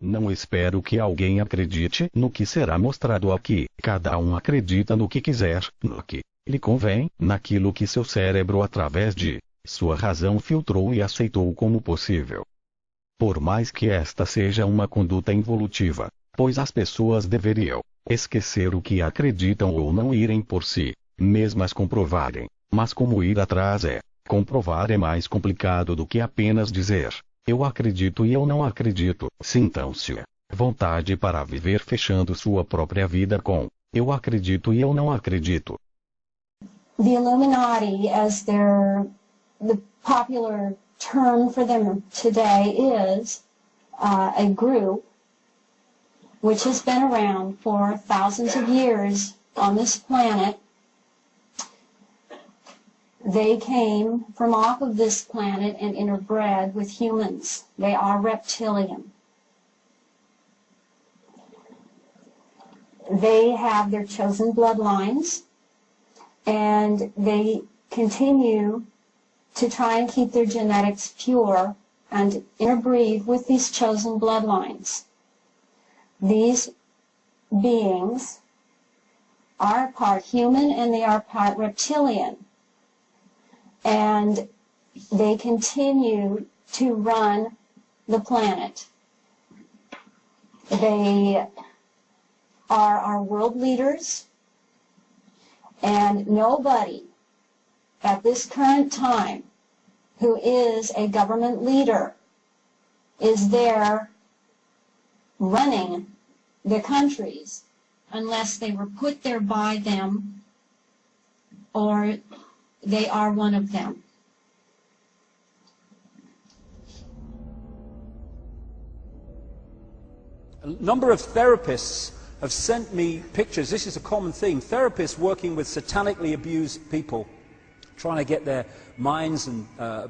Não espero que alguém acredite no que será mostrado aqui. Cada um acredita no que quiser, no que lhe convém, naquilo que seu cérebro através de sua razão filtrou e aceitou como possível. Por mais que esta seja uma conduta involutiva, pois as pessoas deveriam esquecer o que acreditam ou não irem por si mesmas comprovarem. Mas como ir atrás comprovar é mais complicado do que apenas dizer, eu acredito e eu não acredito. Sintam-se vontade para viver fechando sua própria vida com, eu acredito e eu não acredito. The Illuminati, as the popular term for them today is a group which has been around for thousands of years on this planet. They came from off of this planet and interbred with humans. They are reptilian. They have their chosen bloodlines, and they continue to try and keep their genetics pure and interbreed with these chosen bloodlines. These beings are part human and they are part reptilian. And they continue to run the planet. They are our world leaders, and nobody at this current time who is a government leader is there running the countries unless they were put there by them or they are one of them. A number of therapists have sent me pictures. This is a common theme. Therapists working with satanically abused people, trying to get their minds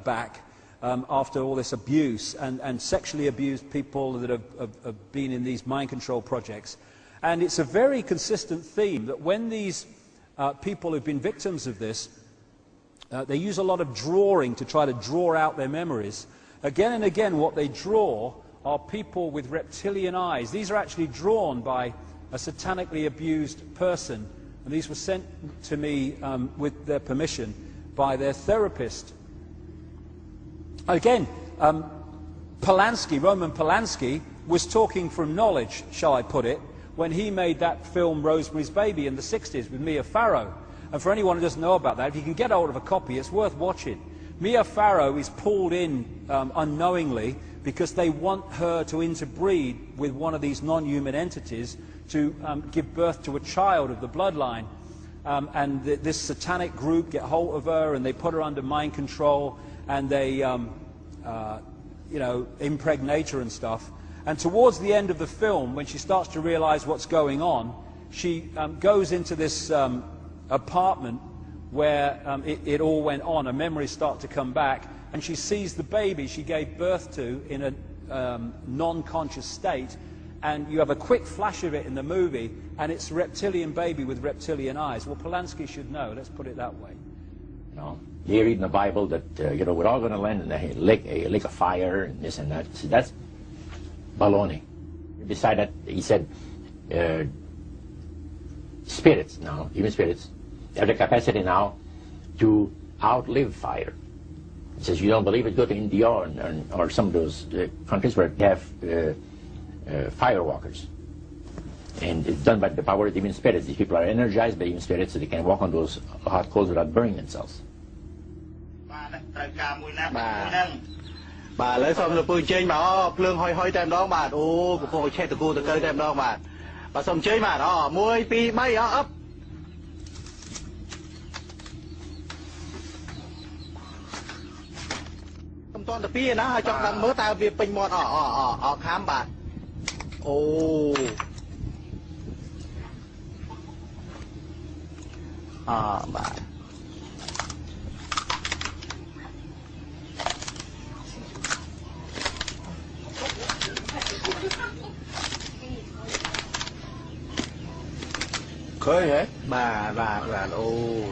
back after all this abuse, and sexually abused people that have been in these mind control projects. And it's a very consistent theme that when these people who've been victims of this, they use a lot of drawing to try to draw out their memories. Again and again, what they draw are people with reptilian eyes. These are actually drawn by a satanically abused person, and these were sent to me with their permission by their therapist. Again, Roman Polanski was talking from knowledge, shall I put it, when he made that film Rosemary's Baby in the 60s with Mia Farrow. And for anyone who doesn't know about that, if you can get hold of a copy, it's worth watching. Mia Farrow is pulled in unknowingly because they want her to interbreed with one of these non-human entities to give birth to a child of the bloodline. And this satanic group get hold of her and they put her under mind control and they, you know, impregnate her and stuff. And towards the end of the film, when she starts to realize what's going on, she goes into this apartment where it all went on. Her memories start to come back, and she sees the baby she gave birth to in a non-conscious state, and you have a quick flash of it in the movie, and it's a reptilian baby with reptilian eyes. Well, Polanski should know, let's put it that way. You know, they read in the Bible that, you know, we're all going to land in a lake of fire, and this and that. See, that's baloney. Beside that, he said, spirits now, even spirits, have the capacity now to outlive fire. He says, you don't believe it, go to India or some of those countries where they have firewalkers. And it's done by the power of demon spirits. These people are energized by demon spirits so they can walk on those hot coals without burning themselves. Khơi hả? Bà ô.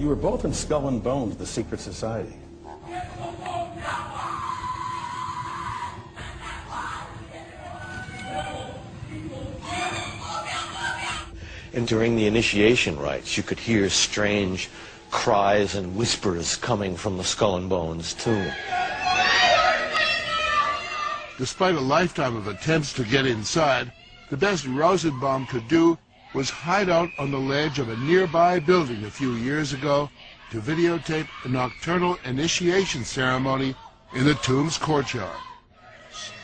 You were both in Skull and Bones, the secret society. And during the initiation rites, you could hear strange cries and whispers coming from the Skull and Bones tomb. Despite a lifetime of attempts to get inside, the best Rosenbaum could do was hide out on the ledge of a nearby building a few years ago to videotape a nocturnal initiation ceremony in the tomb's courtyard.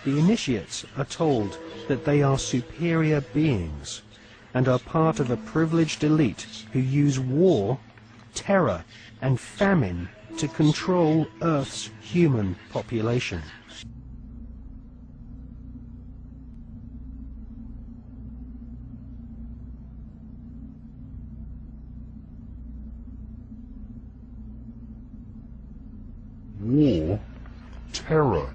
The initiates are told that they are superior beings and are part of a privileged elite who use war, terror, and famine to control Earth's human population. War, terror,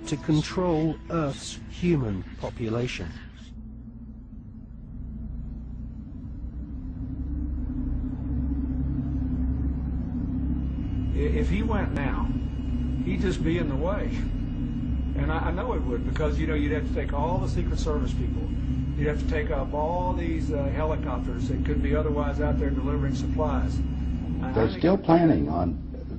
to control Earth's human population. If he went now, he'd just be in the way. And I know it would, because, you know, you'd have to take all the Secret Service people. You'd have to take up all these helicopters that could be otherwise out there delivering supplies. They're still planning on,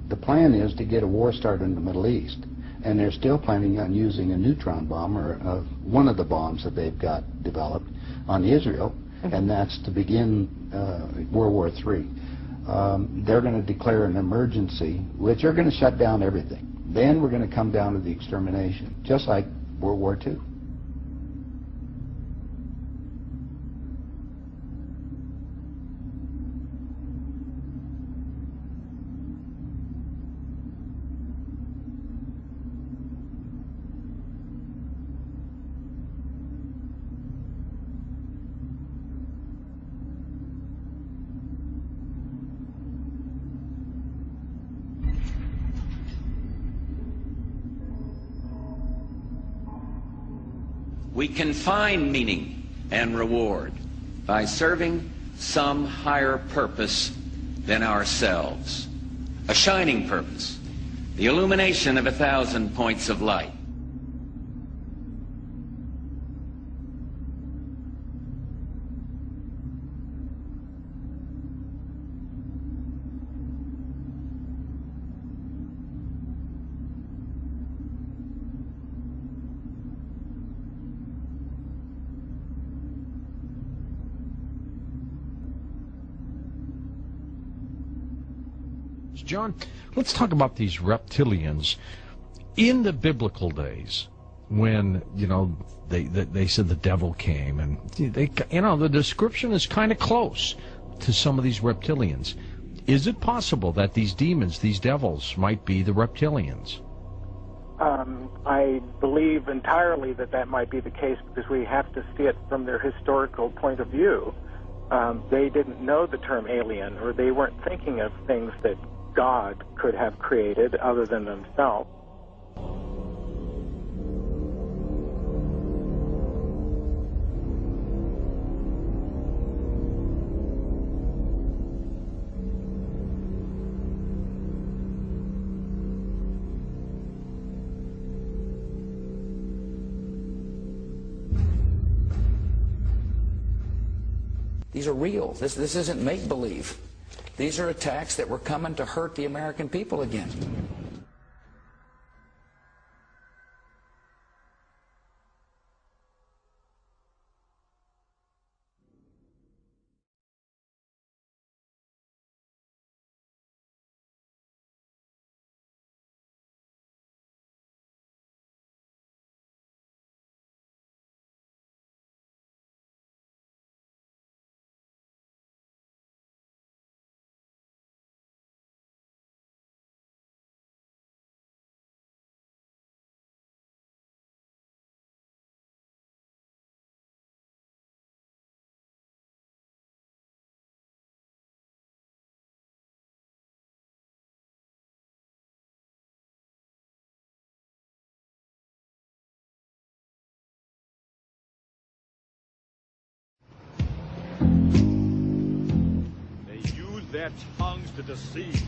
the plan is to get a war started in the Middle East. And they're still planning on using a neutron bomb, or one of the bombs that they've got developed, on Israel, and that's to begin World War III. They're going to declare an emergency, which are going to shut down everything. Then we're going to come down to the extermination, just like World War II. We can find meaning and reward by serving some higher purpose than ourselves. A shining purpose, the illumination of 1,000 points of light. John, let's talk about these reptilians. In the biblical days, when, you know, they said the devil came, and they, you know, the description is kind of close to some of these reptilians. Is it possible that these demons, these devils, might be the reptilians? I believe entirely that that might be the case, because we have to see it from their historical point of view. They didn't know the term alien, or they weren't thinking of things that God could have created other than themselves. These are real. This isn't make-believe. These are attacks that were coming to hurt the American people again. their tongues to deceive.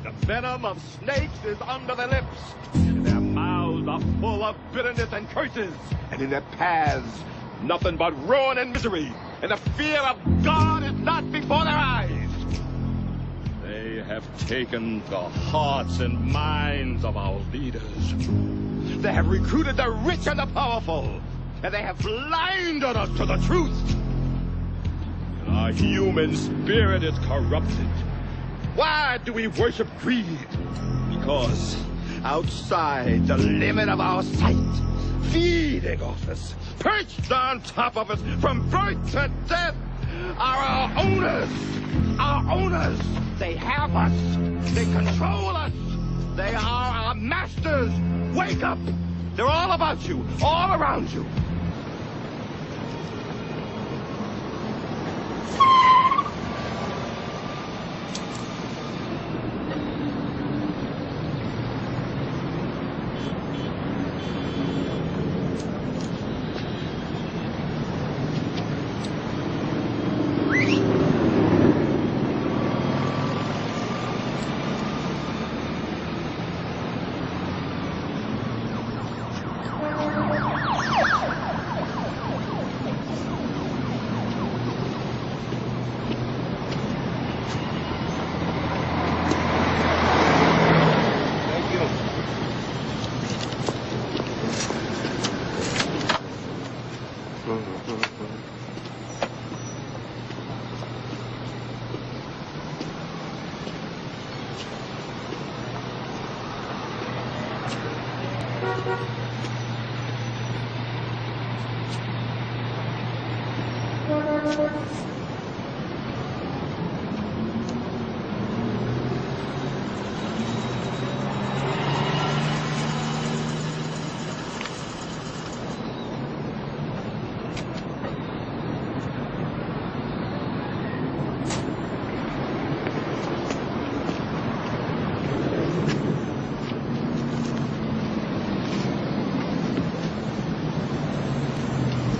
The venom of snakes is under their lips, and their mouths are full of bitterness and curses, and in their paths nothing but ruin and misery, and the fear of God is not before their eyes. They have taken the hearts and minds of our leaders. They have recruited the rich and the powerful, and they have blinded us to the truth. And our human spirit is corrupted. Why do we worship greed? Because outside the limit of our sight, feeding off us, perched on top of us from birth to death, are our owners. Our owners. They have us. They control us. They are our masters. Wake up. They're all about you, all around you.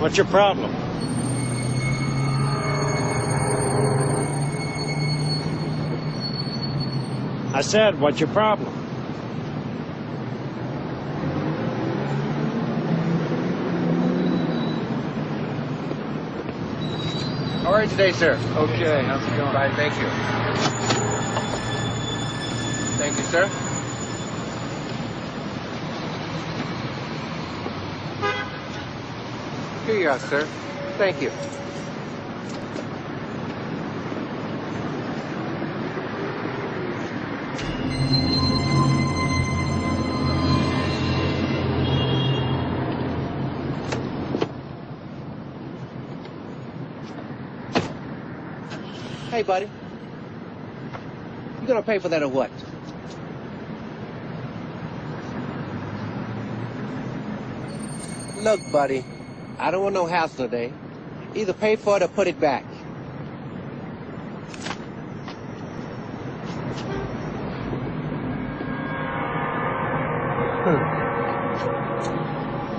What's your problem? I said, what's your problem? How are you today, sir? Okay, how's it going? Fine, thank you. Thank you, sir. Here you are, sir. Thank you. Hey, buddy. You gonna pay for that or what? Look, buddy. I don't want no hassle today. Either pay for it or put it back.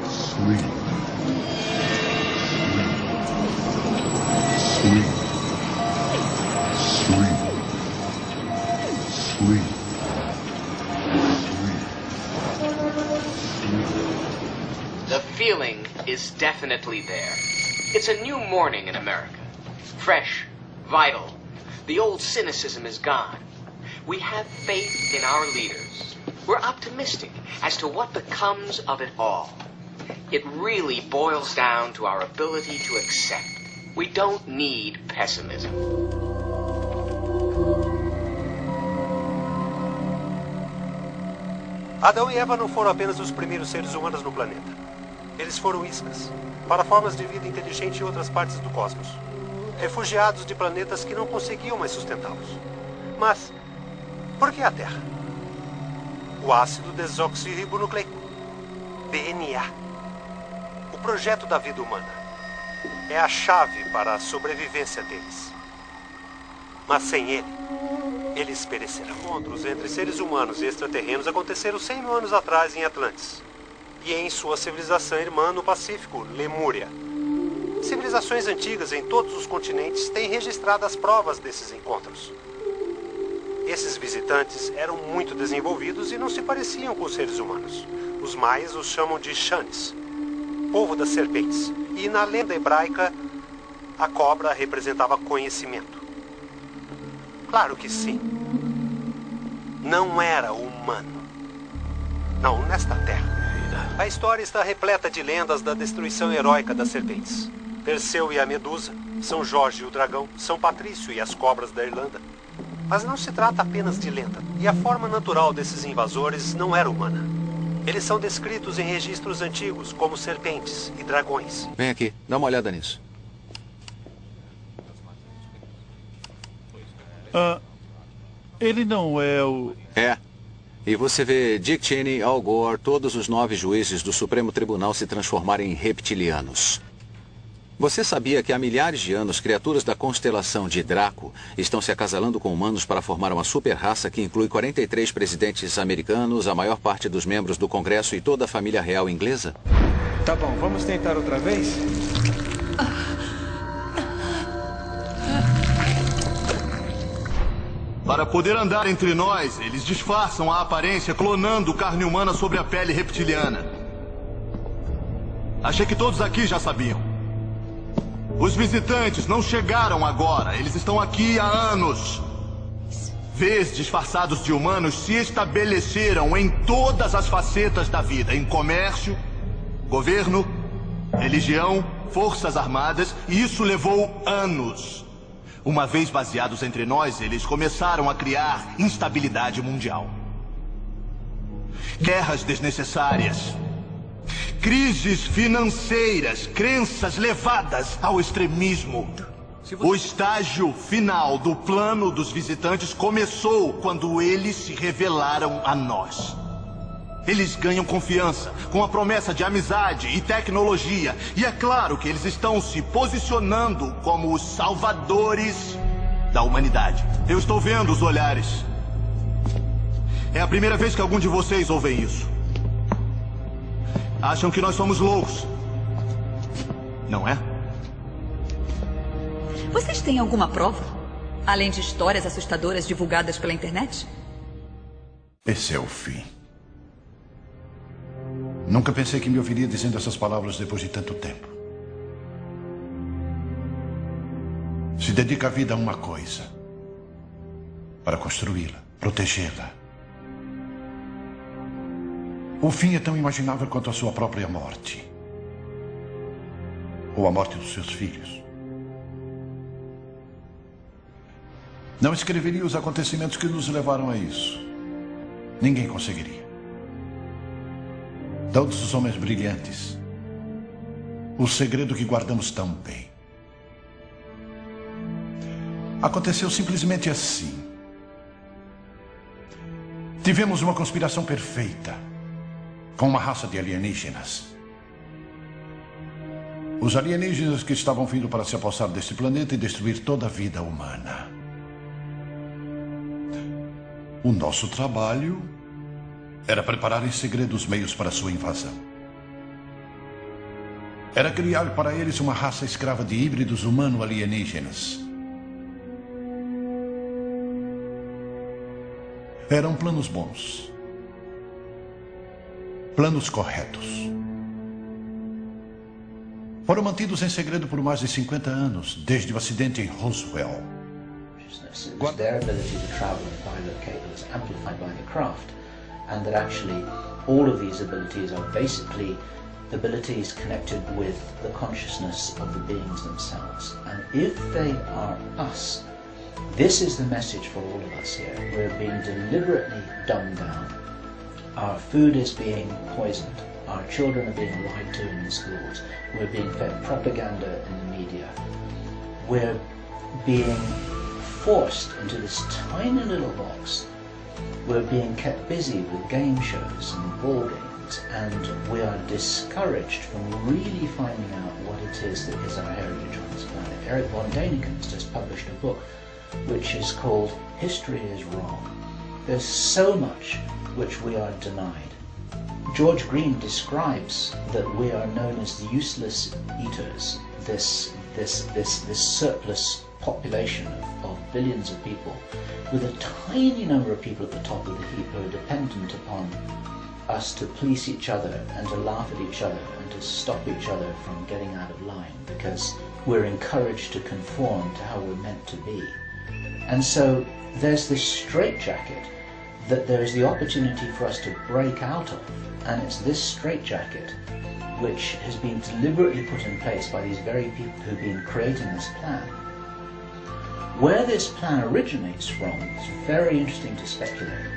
Sleep. Sleep. Sleep. Sleep. The feeling is definitely there. It's a new morning in America. Fresh, vital. The old cynicism is gone. We have faith in our leaders. We're optimistic as to what becomes of it all. It really boils down to our ability to accept. We don't need pessimism. Adão e Eva não foram apenas os primeiros seres humanos no planeta. Eles foram iscas, para formas de vida inteligente em outras partes do cosmos. Refugiados de planetas que não conseguiam mais sustentá-los. Mas, por que a Terra? O ácido desoxirribonucleico, DNA. O projeto da vida humana. É a chave para a sobrevivência deles. Mas sem ele, eles perecerão. Encontros entre seres humanos e extraterrenos aconteceram 100 mil anos atrás em Atlantis. E em sua civilização irmã no Pacífico, Lemúria. Civilizações antigas em todos os continentes têm registrado as provas desses encontros. Esses visitantes eram muito desenvolvidos e não se pareciam com os seres humanos. Os maias os chamam de Xanes, povo das serpentes. E na lenda hebraica, a cobra representava conhecimento. Claro que sim. Não era humano. Não, nesta terra. A história está repleta de lendas da destruição heróica das serpentes. Perseu e a Medusa, São Jorge e o dragão, São Patrício e as cobras da Irlanda. Mas não se trata apenas de lenda. E a forma natural desses invasores não era humana. Eles são descritos em registros antigos como serpentes e dragões. Vem aqui, dá uma olhada nisso. Ele não é o... É. E você vê Dick Cheney, Al Gore, todos os 9 juízes do Supremo Tribunal se transformarem em reptilianos. Você sabia que há milhares de anos criaturas da constelação de Draco estão se acasalando com humanos para formar uma super-raça que inclui 43 presidentes americanos, a maior parte dos membros do Congresso e toda a família real inglesa? Tá bom, vamos tentar outra vez? Para poder andar entre nós, eles disfarçam a aparência clonando carne humana sobre a pele reptiliana. Achei que todos aqui já sabiam. Os visitantes não chegaram agora, eles estão aqui há anos. Vês disfarçados de humanos se estabeleceram em todas as facetas da vida, em comércio, governo, religião, forças armadas, e isso levou anos. Uma vez baseados entre nós, eles começaram a criar instabilidade mundial. Guerras desnecessárias. Crises financeiras, crenças levadas ao extremismo. O estágio final do plano dos visitantes começou quando eles se revelaram a nós. Eles ganham confiança com a promessa de amizade e tecnologia. E é claro que eles estão se posicionando como os salvadores da humanidade. Eu estou vendo os olhares. É a primeira vez que algum de vocês ouvem isso. Acham que nós somos loucos. Não é? Vocês têm alguma prova? Além de histórias assustadoras divulgadas pela internet? Esse é o fim. Nunca pensei que me ouviria dizendo essas palavras depois de tanto tempo. Se dedica a vida a uma coisa, para construí-la, protegê-la. O fim é tão imaginável quanto a sua própria morte. Ou a morte dos seus filhos. Não escreveria os acontecimentos que nos levaram a isso. Ninguém conseguiria. Todos os homens brilhantes. O segredo que guardamos tão bem. Aconteceu simplesmente assim. Tivemos uma conspiração perfeita com uma raça de alienígenas. Os alienígenas que estavam vindo para se apossar deste planeta e destruir toda a vida humana. O nosso trabalho era preparar em segredo os meios para sua invasão. Era criar para eles uma raça escrava de híbridos humano-alienígenas. Eram planos bons. Planos corretos. Foram mantidos em segredo por mais de 50 anos, desde o acidente em Roswell. Their ability to travel and bilocate was amplified by the craft, and that actually all of these abilities are basically the abilities connected with the consciousness of the beings themselves. And if they are us, this is the message for all of us here. We're being deliberately dumbed down. Our food is being poisoned. Our children are being lied to in the schools. We're being fed propaganda in the media. We're being forced into this tiny little box. We're being kept busy with game shows and ball games, and we are discouraged from really finding out what it is that is our heritage on this planet. Eric von Däniken has just published a book which is called History is Wrong. There's so much which we are denied. George Green describes that we are known as the useless eaters, this surplus population of billions of people, with a tiny number of people at the top of the heap who are dependent upon us to police each other and to laugh at each other and to stop each other from getting out of line because we're encouraged to conform to how we're meant to be. And so there's this straitjacket that there is the opportunity for us to break out of, and it's this straitjacket which has been deliberately put in place by these very people who've been creating this plan. Where this plan originates from is very interesting to speculate.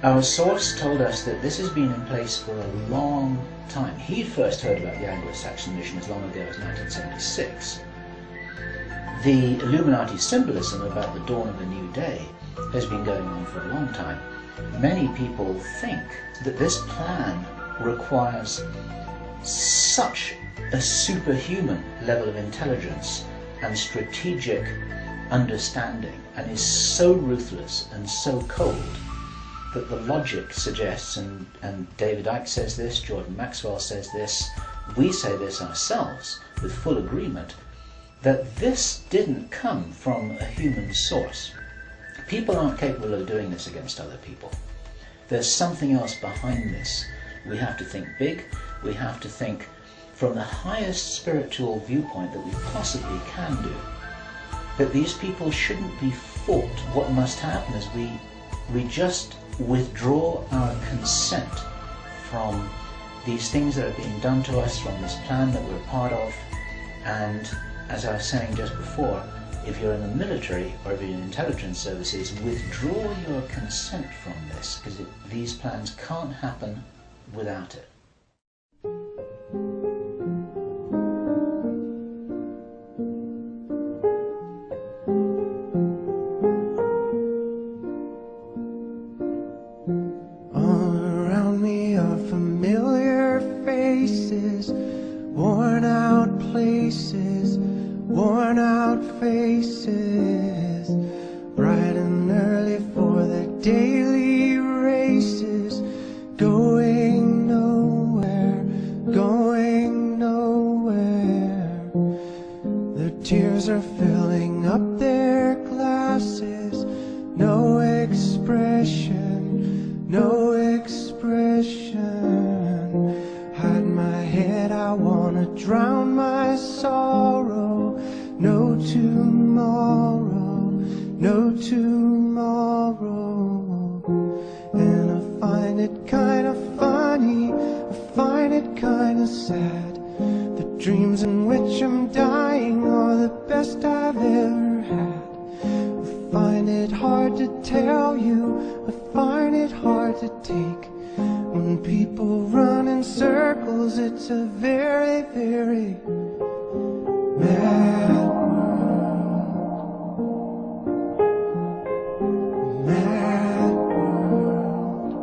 Our source told us that this has been in place for a long time. He first heard about the Anglo-Saxon mission as long ago as 1976. The Illuminati symbolism about the dawn of a new day has been going on for a long time. Many people think that this plan requires such a superhuman level of intelligence and strategic understanding, and is so ruthless and so cold that the logic suggests, and David Icke says this, Jordan Maxwell says this, we say this ourselves with full agreement, that this didn't come from a human source. People aren't capable of doing this against other people. There's something else behind this. We have to think big. We have to think from the highest spiritual viewpoint that we possibly can do. But these people shouldn't be fought. What must happen is we just withdraw our consent from these things that are being done to us, from this plan that we're part of. And as I was saying just before, if you're in the military or if you're in intelligence services, withdraw your consent from this, because these plans can't happen without it. All around me are familiar faces, worn out places, worn out faces, bright and early for their daily races, going nowhere, going nowhere. Their tears are filling up their glasses, no expression, no expression. Hide my head, I wanna drown my sorrow. No tomorrow, no tomorrow. And I find it kind of funny, I find it kind of sad. The dreams in which I'm dying are the best I've ever had. I find it hard to tell you, I find it hard to take. When people run in circles, it's a very, very mad world. Mad world.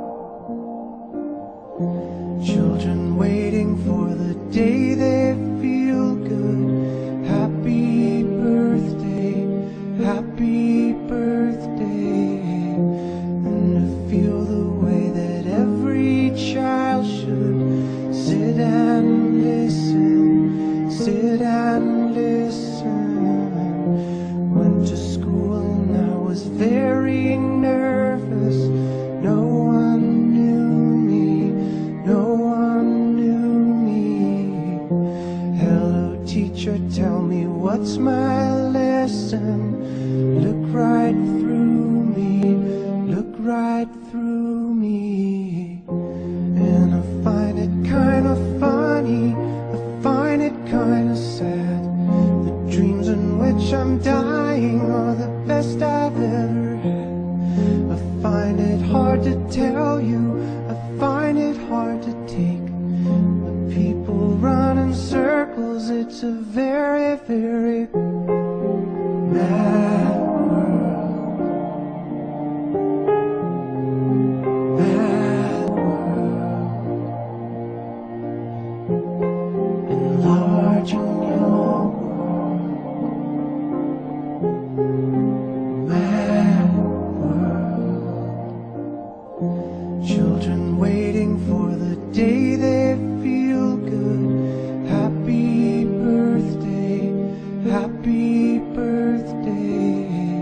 Children waiting for the day they feel good. Happy birthday, happy birthday. And to feel the way that every child should sit and listen, sit and listen. Went to school and I was very nervous. No one knew me, no one knew me. Hello teacher, tell me what's my lesson. Look right through me, look right through me. And I find it kind of funny, I find it kind of sad. The dreams in which I'm dying are the best I've ever had. I find it hard to tell you, I find it hard to take. When people run in circles, it's a very, very mad world. Mad world. Enlarging your world. Mad world. Children waiting for the day they feel good. Happy birthday, happy birthday.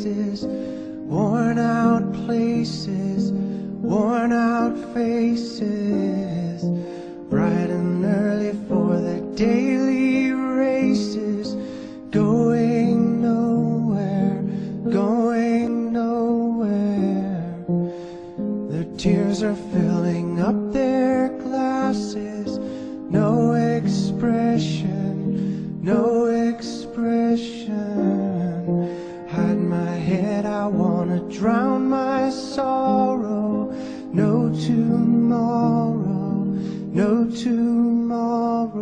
races, worn out places, worn out faces, bright and early for their daily races, going nowhere, going nowhere. Their tears are filling up their glasses, no expression, no expression. Hide my head, I wanna drown my sorrow. No tomorrow, no tomorrow.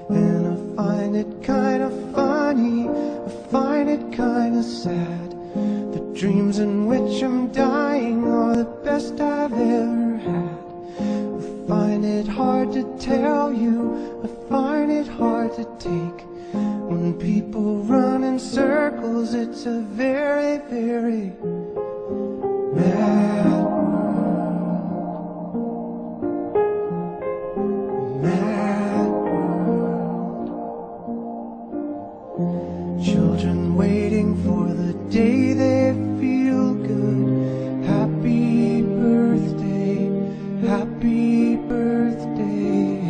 And I find it kind of funny, I find it kind of sad. The dreams in which I'm dying are the best I've ever had. I find it hard to tell you, I find it hard to take. When people run in circles, it's a very, very mad world. Mad world. Children waiting for the day they feel good. Happy birthday, happy birthday.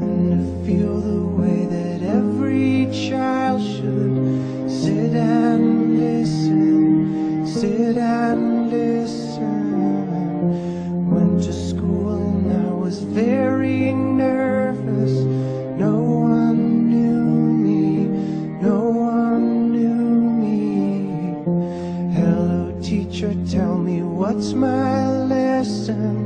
And to feel the way that every child should sit and listen, sit and listen. Went to school and I was very nervous. No one knew me, no one knew me. Hello teacher, tell me what's my lesson.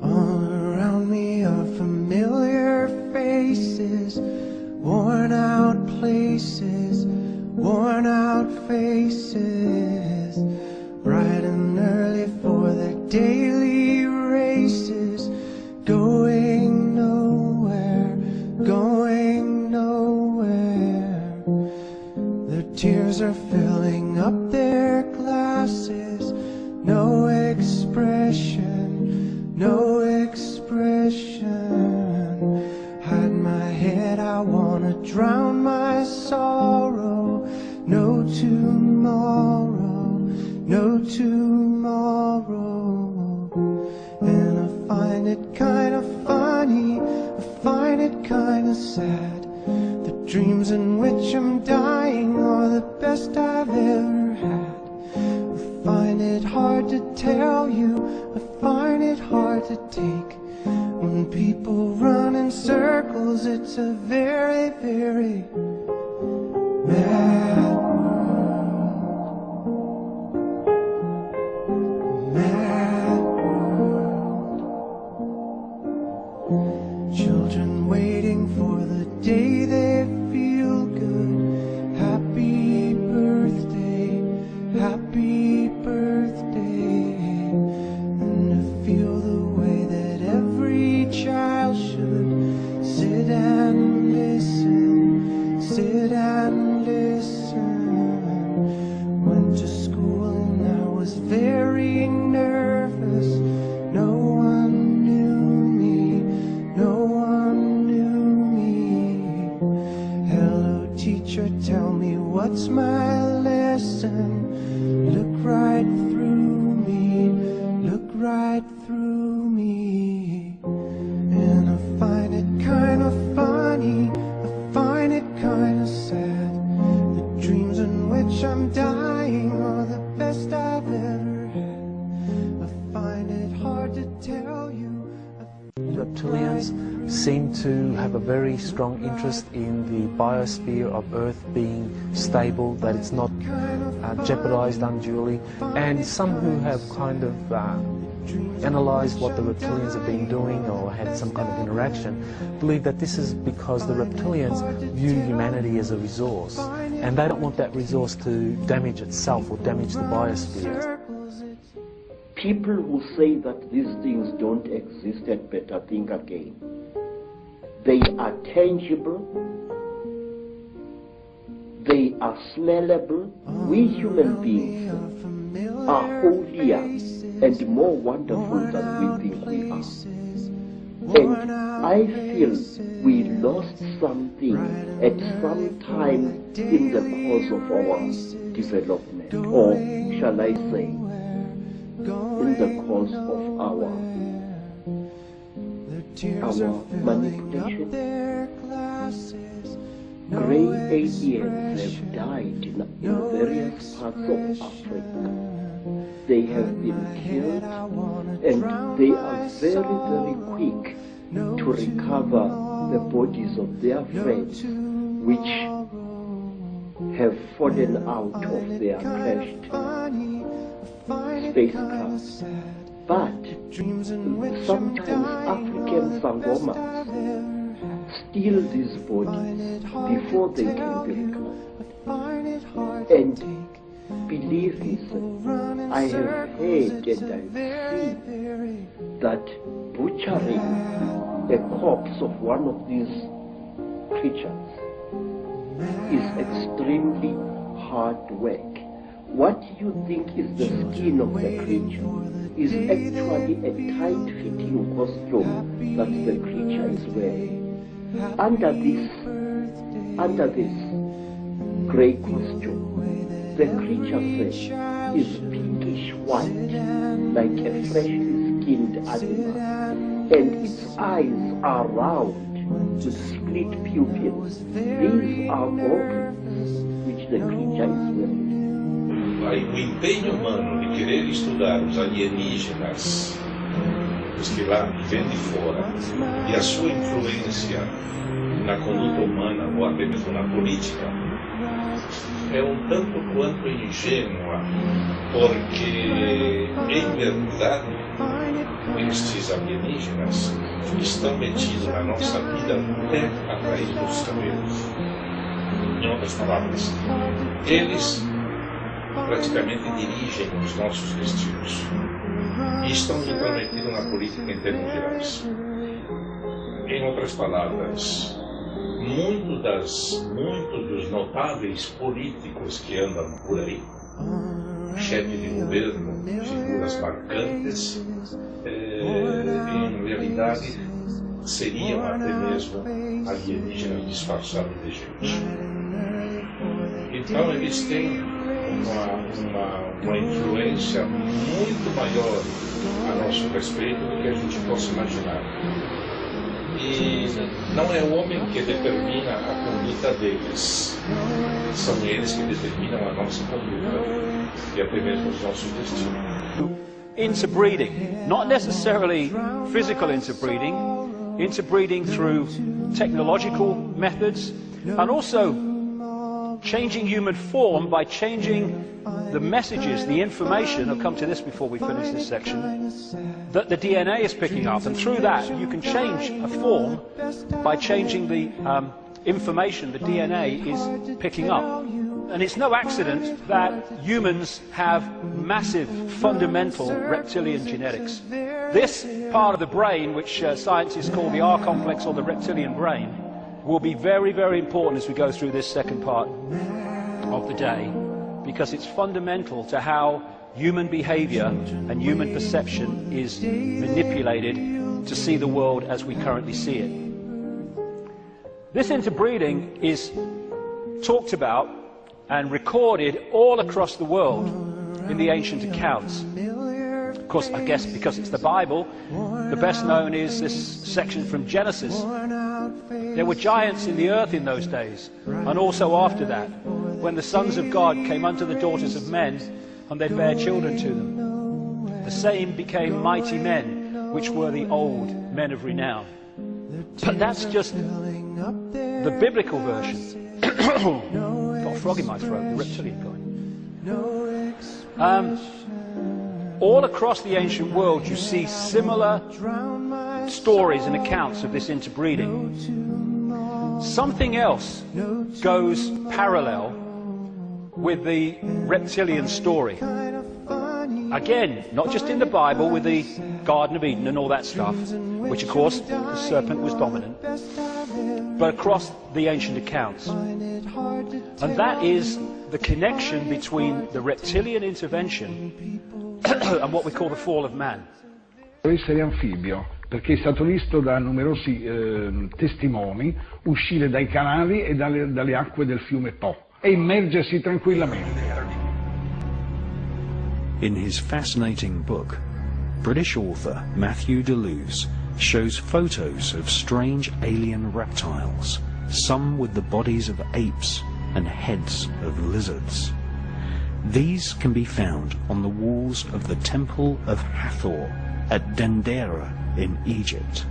All around me are familiar faces, worn out places, worn out faces, bright and early for their daily races, going nowhere, going nowhere. Their tears are filling up their glasses, no expression, no expression. Hide my head, I wanna drown my sorrow. No tomorrow, no tomorrow. And I find it kind of funny, I find it kind of sad. The dreams in which I'm dying are the best I've ever had. I find it hard to tell you, I find it hard to take. When people run in circles, it's a very, very mad world. Mad world. Children waiting for the day they feel good. Happy birthday, happy birthday. And to feel the way that every child should sit and listen, sit and listen. Went to school and I was very nervous. No one knew me, no one knew me. Hello teacher, tell me what's my lesson. Look right through me, look right through me. And I find it kind of funny, I find it kind of sad. The dreams in which I'm dying are the best I've ever had. I find it hard to tell you. Reptilians seem to have a very strong interest in the biosphere of Earth being stable, that it's not jeopardized unduly, and some who have kind of analyzed what the reptilians have been doing or had some kind of interaction believe that this is because the reptilians view humanity as a resource, and they don't want that resource to damage itself or damage the biosphere. People who say that these things don't exist had better think again. They are tangible, they are smellable. We human beings are holier and more wonderful than we think we are. And I feel we lost something at some time in the course of our development, or shall I say, in the course of our manipulation. Grey aliens have died in various parts of Africa. They have been killed, and they are very, very quick to recover the bodies of their friends which have fallen out of their crashed spacecraft. But sometimes African sangomas steal these bodies before they can be recovered. And believe me, sir, I have heard and I've seen that butchering a corpse of one of these creatures is extremely hard work. What you think is the skin of the creature is actually a tight-fitting costume that the creature is wearing. Under this grey costume, the creature's flesh is pinkish white, like a freshly skinned animal, and its eyes are round with split pupils. These are goggles which the creature is wearing. O empenho humano de querer estudar os alienígenas, os que lá vêm de fora, e a sua influência na conduta humana ou até mesmo na política, é um tanto quanto ingênua, porque, em verdade, estes alienígenas estão metidos na nossa vida até a raiz dos cabelos. Em outras palavras, eles praticamente dirigem os nossos destinos e estão intrometidos na política em termos gerais. Em outras palavras, muitos dos notáveis políticos que andam por aí, chefes de governo, figuras marcantes, em realidade seriam até mesmo alienígenas disfarçados de gente. Então eles têm uma influência muito maior a nosso respeito do que a gente possa imaginar. E não é o homem que determina a conduta deles, são eles que determinam a nossa conduta e até mesmo os nossos destinos. Interbreeding, not necessarily physical interbreeding through technological methods, and also changing human form by changing the messages, the information, I'll come to this before we finish this section, that the DNA is picking up. And through that, you can change a form by changing the information the DNA is picking up. And it's no accident that humans have massive, fundamental reptilian genetics. This part of the brain, which scientists call the R complex or the reptilian brain, will be very, very important as we go through this second part of the day, because it's fundamental to how human behavior and human perception is manipulated to see the world as we currently see it. This interbreeding is talked about and recorded all across the world in the ancient accounts. Of course, I guess because it's the Bible, the best known is this section from Genesis. There were giants in the earth in those days, and also after that, when the sons of God came unto the daughters of men, and they bare children to them. The same became mighty men, which were the old men of renown. But that's just the biblical version. Got a frog in my throat, the reptilian going. All across the ancient world you see similar stories and accounts of this interbreeding. Something else goes parallel with the reptilian story. And Again, not just in the Bible with the Garden of Eden and all that stuff, which of course the serpent was dominant, but across the ancient accounts. And that is the connection between the reptilian intervention and what we call the fall of man. Può essere anfibio, perché è stato visto da numerosi testimoni uscire dai canali e dalle acque del fiume Po e immergersi tranquillamente. In his fascinating book, British author Matthew Deleuze shows photos of strange alien reptiles, some with the bodies of apes and heads of lizards. These can be found on the walls of the Temple of Hathor at Dendera in Egypt.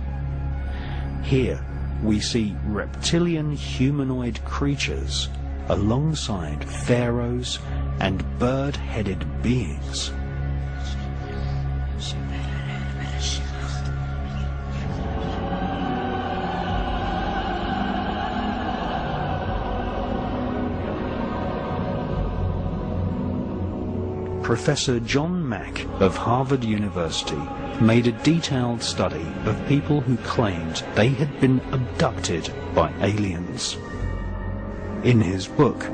Here we see reptilian humanoid creatures alongside pharaohs and bird-headed beings. Professor John Mack of Harvard University made a detailed study of people who claimed they had been abducted by aliens. In his book,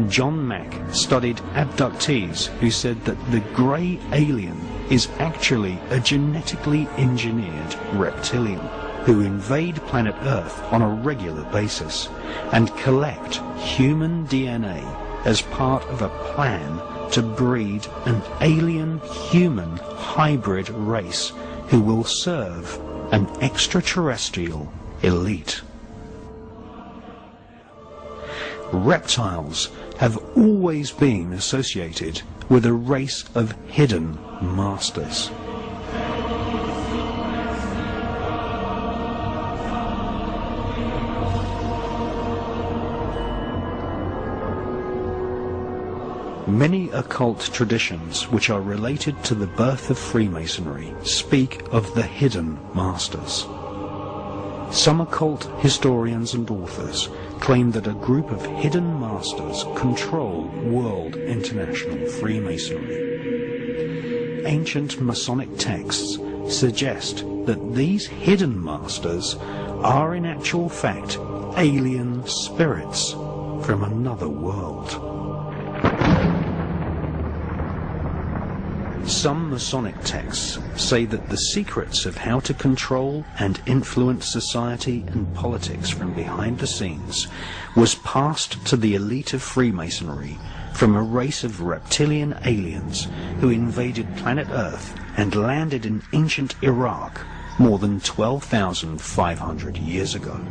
John Mack studied abductees who said that the grey alien is actually a genetically engineered reptilian who invade planet Earth on a regular basis and collect human DNA as part of a plan to breed an alien-human hybrid race who will serve an extraterrestrial elite. Reptiles have always been associated with a race of hidden masters. Many occult traditions which are related to the birth of Freemasonry speak of the hidden masters. Some occult historians and authors claim that a group of hidden masters control world international Freemasonry. Ancient Masonic texts suggest that these hidden masters are in actual fact alien spirits from another world. Some Masonic texts say that the secrets of how to control and influence society and politics from behind the scenes was passed to the elite of Freemasonry from a race of reptilian aliens who invaded planet Earth and landed in ancient Iraq more than 12,500 years ago.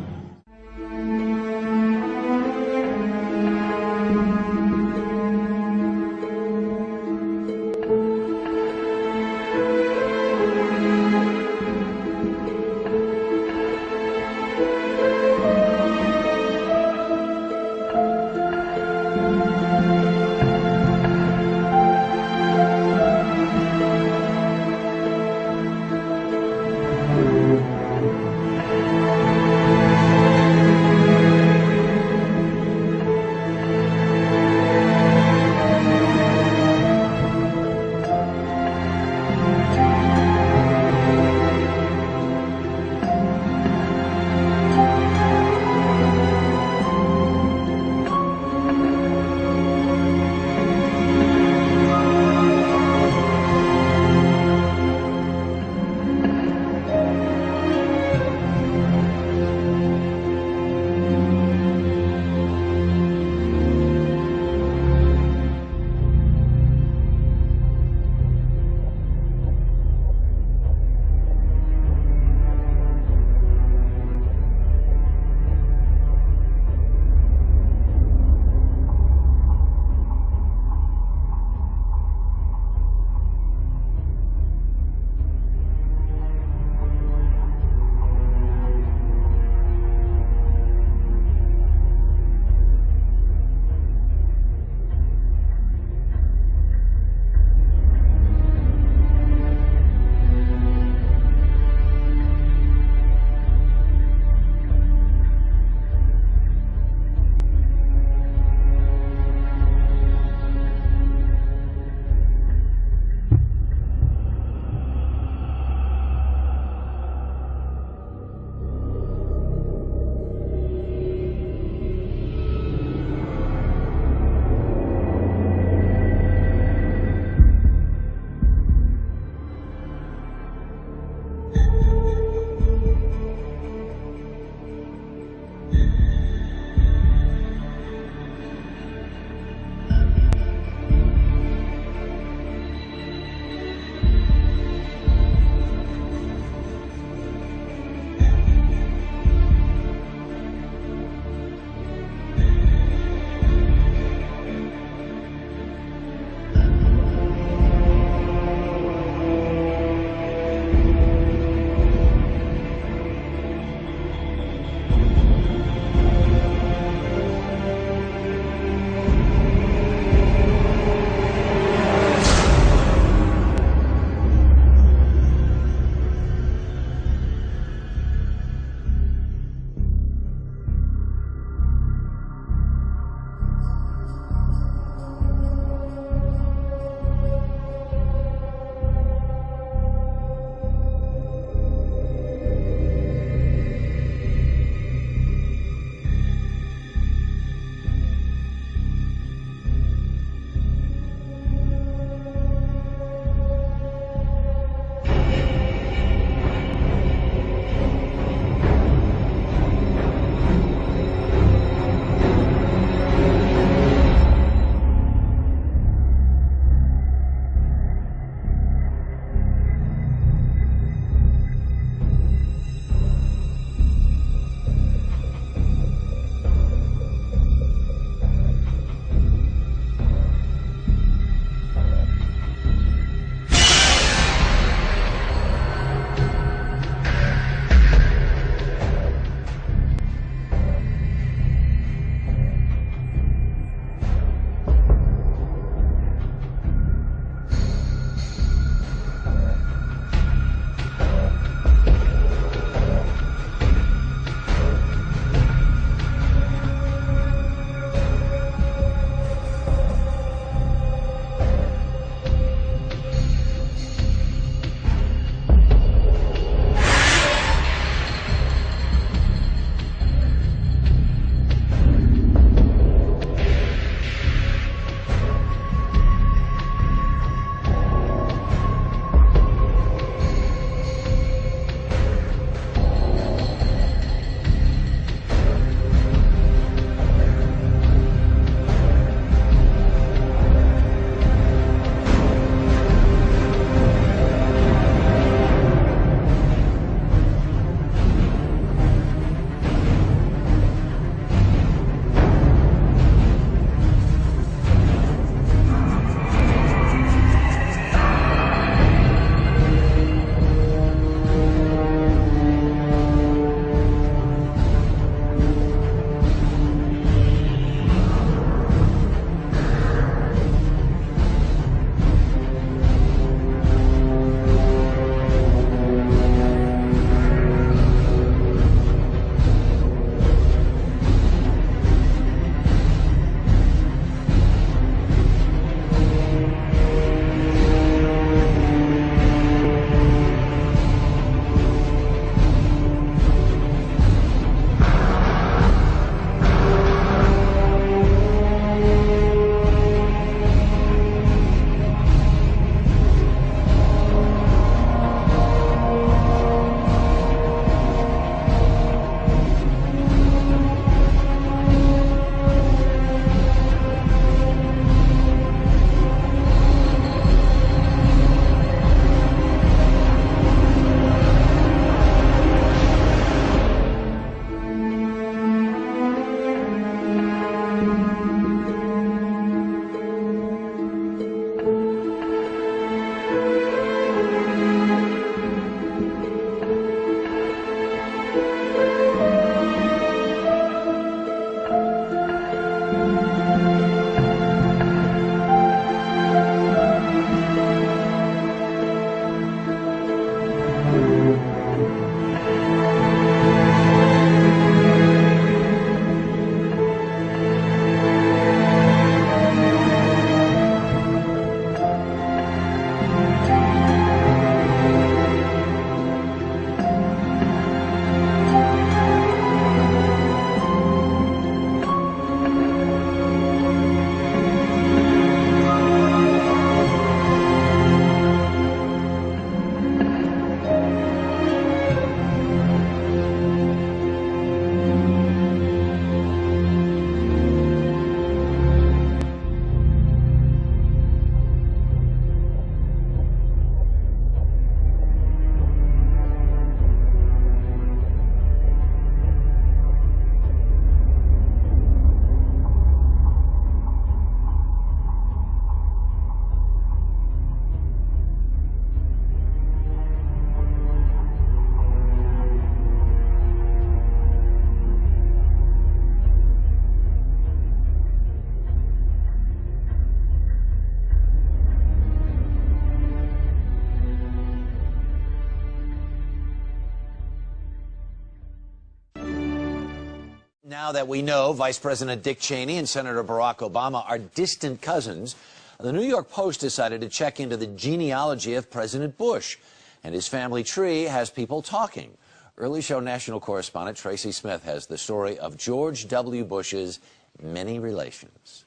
Now that we know Vice President Dick Cheney and Senator Barack Obama are distant cousins, the New York Post decided to check into the genealogy of President Bush, and his family tree has people talking. Early Show national correspondent Tracy Smith has the story of George W. Bush's many relations.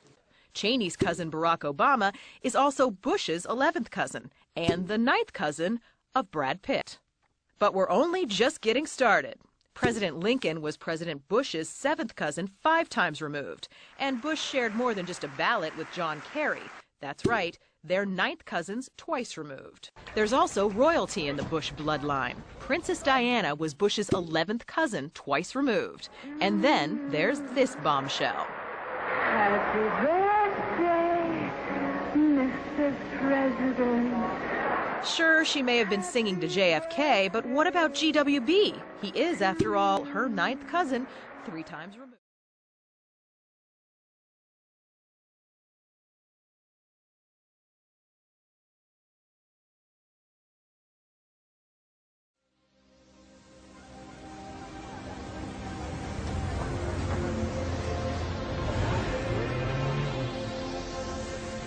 Cheney's cousin Barack Obama is also Bush's 11th cousin and the 9th cousin of Brad Pitt. But we're only just getting started. President Lincoln was President Bush's 7th cousin 5 times removed, and Bush shared more than just a ballot with John Kerry. That's right, they're 9th cousins twice removed. There's also royalty in the Bush bloodline. Princess Diana was Bush's 11th cousin twice removed. And then there's this bombshell. Happy birthday, Mr. President. Sure, she may have been singing to JFK, but what about GWB? He is, after all, her 9th cousin 3 times removed.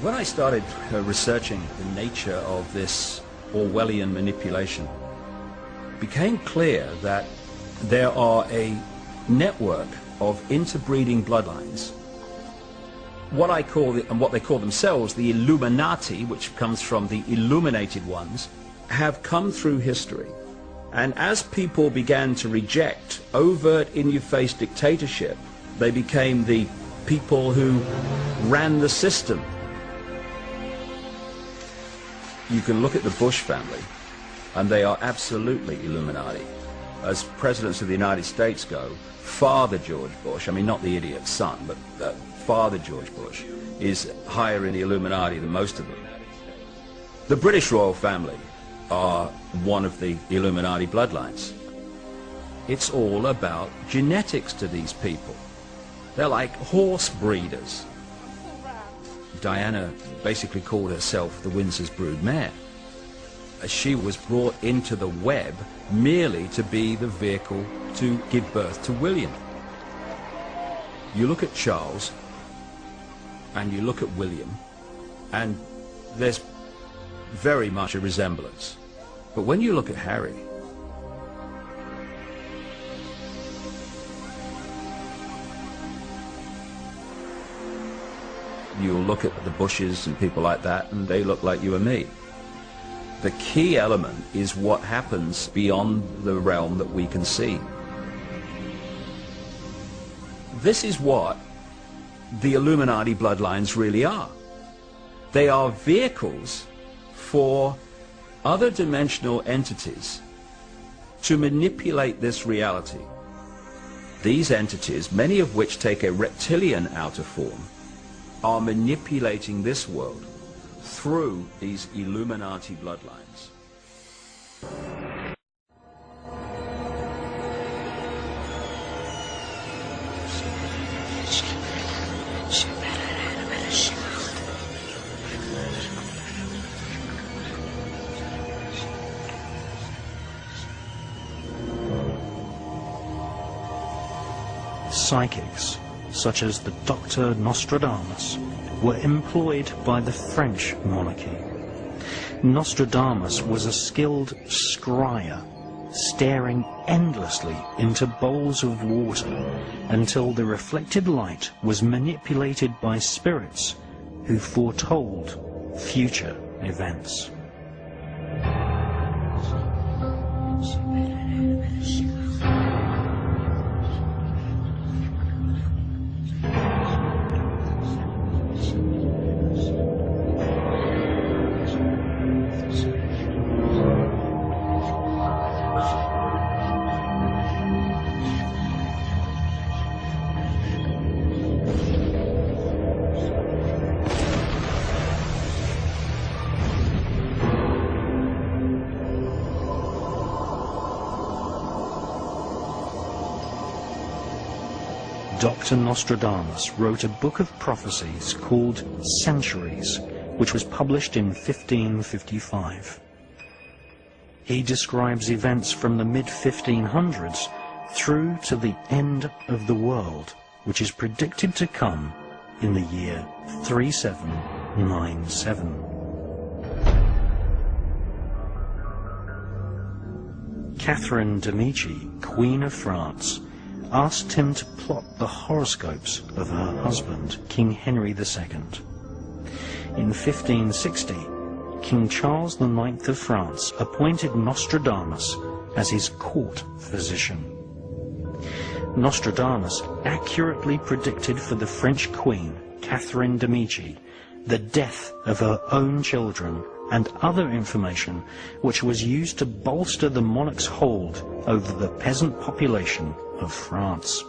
When I started researching the nature of this Orwellian manipulation, it became clear that there are a network of interbreeding bloodlines. What I call and what they call themselves the Illuminati, which comes from the illuminated ones, have come through history. And as people began to reject overt in-your-face dictatorship, they became the people who ran the system. You can look at the Bush family, and they are absolutely Illuminati. As presidents of the United States go, Father George Bush, I mean not the idiot's son, but Father George Bush, is higher in the Illuminati than most of them. The British royal family are one of the Illuminati bloodlines. It's all about genetics to these people. They're like horse breeders. Diana basically called herself the Windsor's brood mare. She was brought into the web merely to be the vehicle to give birth to William. You look at Charles and you look at William, and there's very much a resemblance. But when you look at Harry, you'll look at the Bushes and people like that, and they look like you and me. The key element is what happens beyond the realm that we can see. This is what the Illuminati bloodlines really are. They are vehicles for other dimensional entities to manipulate this reality. These entities, many of which take a reptilian outer form, are manipulating this world through these Illuminati bloodlines. Psychics, such as the Dr. Nostradamus, were employed by the French monarchy. Nostradamus was a skilled scryer, staring endlessly into bowls of water until the reflected light was manipulated by spirits who foretold future events. Dr. Nostradamus wrote a book of prophecies called Centuries, which was published in 1555. He describes events from the mid-1500s through to the end of the world, which is predicted to come in the year 3797. Catherine de' Medici, Queen of France, asked him to plot the horoscopes of her husband, King Henry II. In 1560, King Charles IX of France appointed Nostradamus as his court physician. Nostradamus accurately predicted for the French Queen, Catherine de' Medici, the death of her own children and other information which was used to bolster the monarch's hold over the peasant population of France.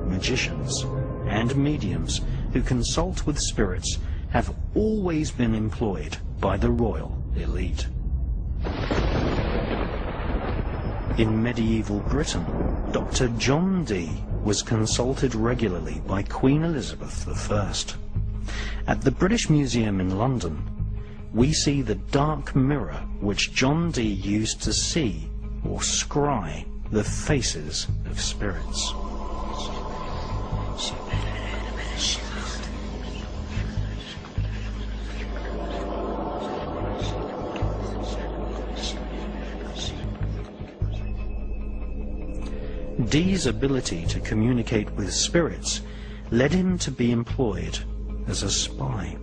Magicians and mediums who consult with spirits have always been employed by the royal elite. In medieval Britain, Dr. John Dee was consulted regularly by Queen Elizabeth I. At the British Museum in London, we see the dark mirror which John Dee used to see or scry the faces of spirits. Dee's ability to communicate with spirits led him to be employed as a spy,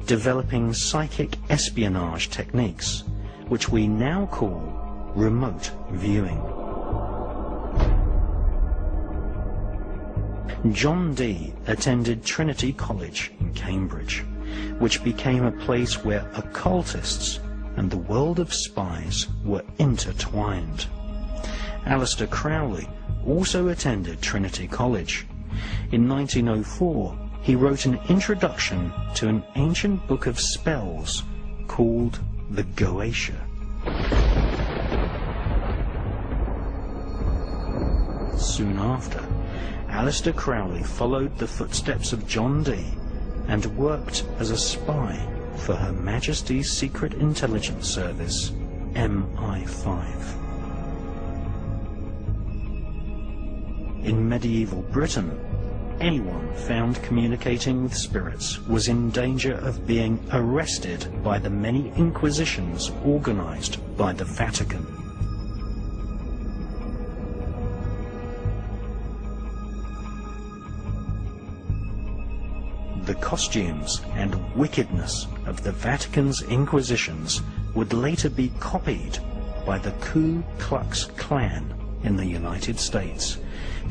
developing psychic espionage techniques, which we now call remote viewing. John Dee attended Trinity College in Cambridge, which became a place where occultists and the world of spies were intertwined. Aleister Crowley also attended Trinity College. In 1904, he wrote an introduction to an ancient book of spells called the Goetia. Soon after, Aleister Crowley followed the footsteps of John Dee and worked as a spy for Her Majesty's Secret Intelligence Service, MI5. In medieval Britain, anyone found communicating with spirits was in danger of being arrested by the many inquisitions organized by the Vatican. The costumes and wickedness of the Vatican's inquisitions would later be copied by the Ku Klux Klan in the United States,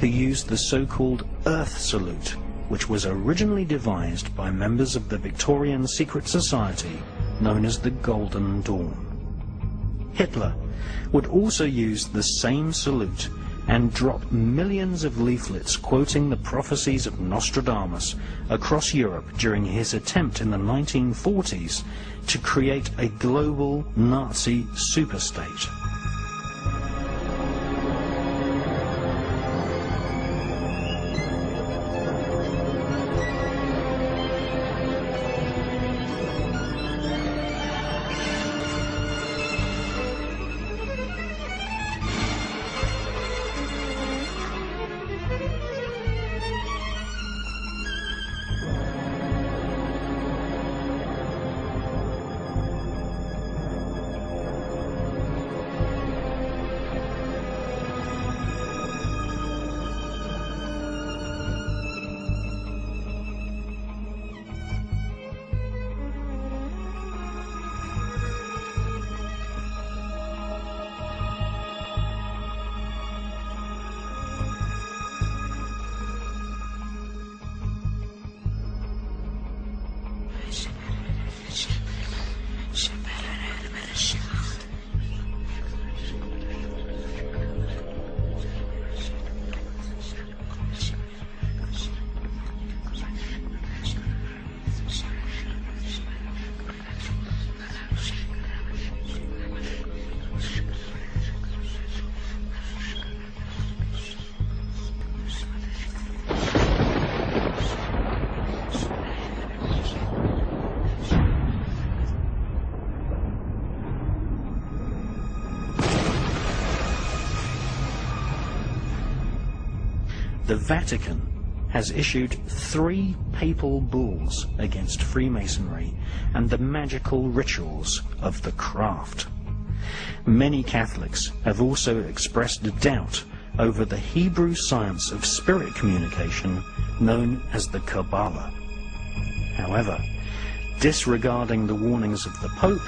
who used the so-called Earth Salute, which was originally devised by members of the Victorian secret society known as the Golden Dawn. Hitler would also use the same salute and drop millions of leaflets quoting the prophecies of Nostradamus across Europe during his attempt in the 1940s to create a global Nazi superstate. the Vatican has issued 3 papal bulls against Freemasonry and the magical rituals of the craft. Many Catholics have also expressed doubt over the Hebrew science of spirit communication known as the Kabbalah. However, disregarding the warnings of the Pope,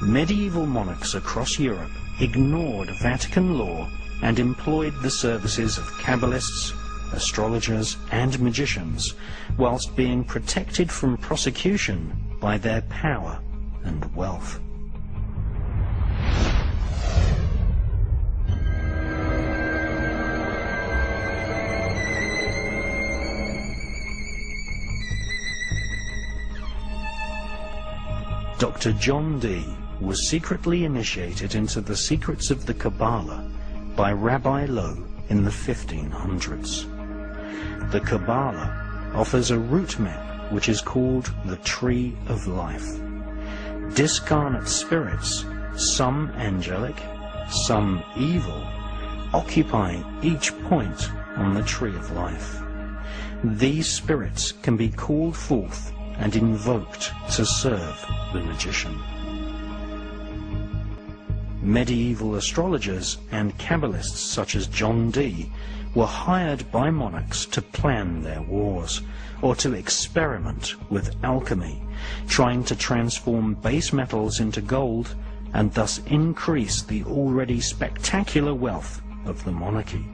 medieval monarchs across Europe ignored Vatican law and employed the services of Kabbalists, astrologers and magicians, whilst being protected from prosecution by their power and wealth. Dr. John Dee was secretly initiated into the secrets of the Kabbalah by Rabbi Lowe in the 1500s. The Kabbalah offers a route map which is called the Tree of Life. Discarnate spirits, some angelic, some evil, occupy each point on the Tree of Life. These spirits can be called forth and invoked to serve the magician. Medieval astrologers and Kabbalists such as John Dee were hired by monarchs to plan their wars, or to experiment with alchemy, trying to transform base metals into gold and thus increase the already spectacular wealth of the monarchy.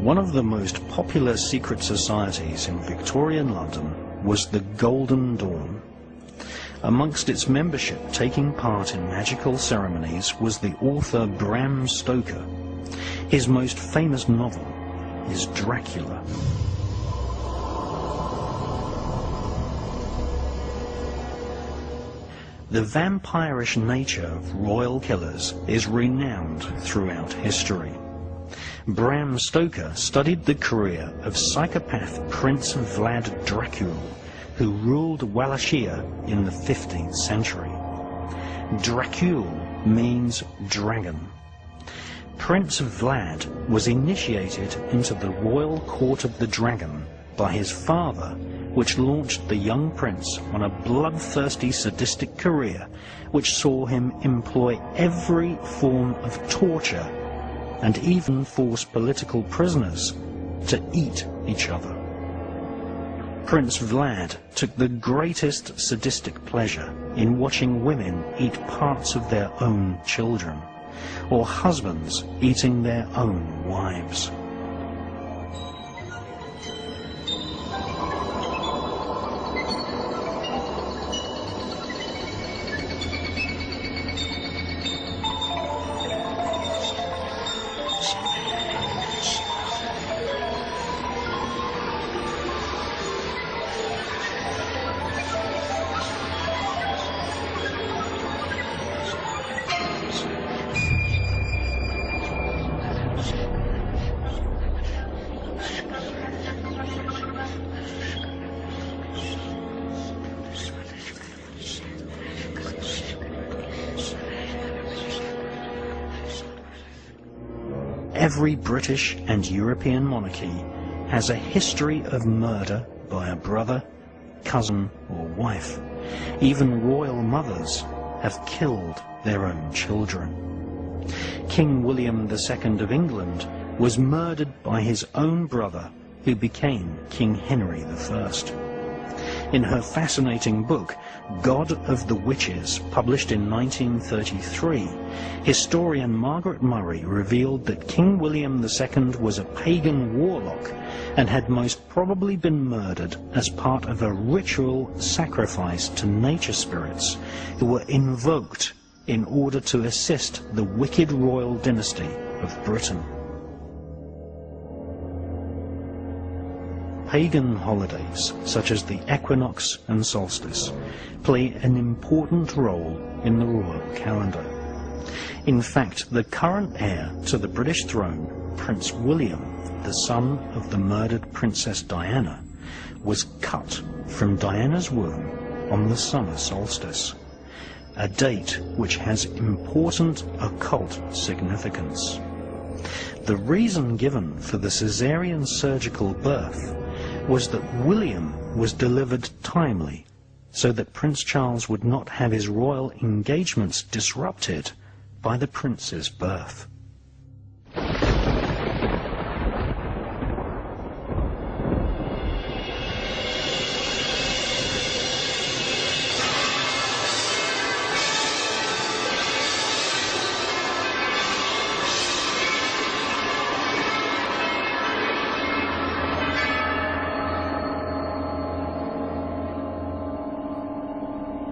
One of the most popular secret societies in Victorian London was the Golden Dawn. Amongst its membership taking part in magical ceremonies was the author Bram Stoker. His most famous novel is Dracula. The vampirish nature of royal killers is renowned throughout history. Bram Stoker studied the career of psychopath Prince Vlad Dracul, who ruled Wallachia in the 15th century. Dracul means dragon. Prince Vlad was initiated into the royal court of the dragon by his father, which launched the young prince on a bloodthirsty sadistic career which saw him employ every form of torture and even force political prisoners to eat each other. Prince Vlad took the greatest sadistic pleasure in watching women eat parts of their own children, or husbands eating their own wives. Every British and European monarchy has a history of murder by a brother, cousin, or wife. Even royal mothers have killed their own children. King William II of England was murdered by his own brother, who became King Henry I. In her fascinating book, God of the Witches, published in 1933, historian Margaret Murray revealed that King William II was a pagan warlock and had most probably been murdered as part of a ritual sacrifice to nature spirits who were invoked in order to assist the wicked royal dynasty of Britain. Pagan holidays, such as the equinox and solstice, play an important role in the royal calendar. In fact, the current heir to the British throne, Prince William, the son of the murdered Princess Diana, was cut from Diana's womb on the summer solstice, a date which has important occult significance. The reason given for the caesarean surgical birth was that William was delivered timely, so that Prince Charles would not have his royal engagements disrupted by the prince's birth.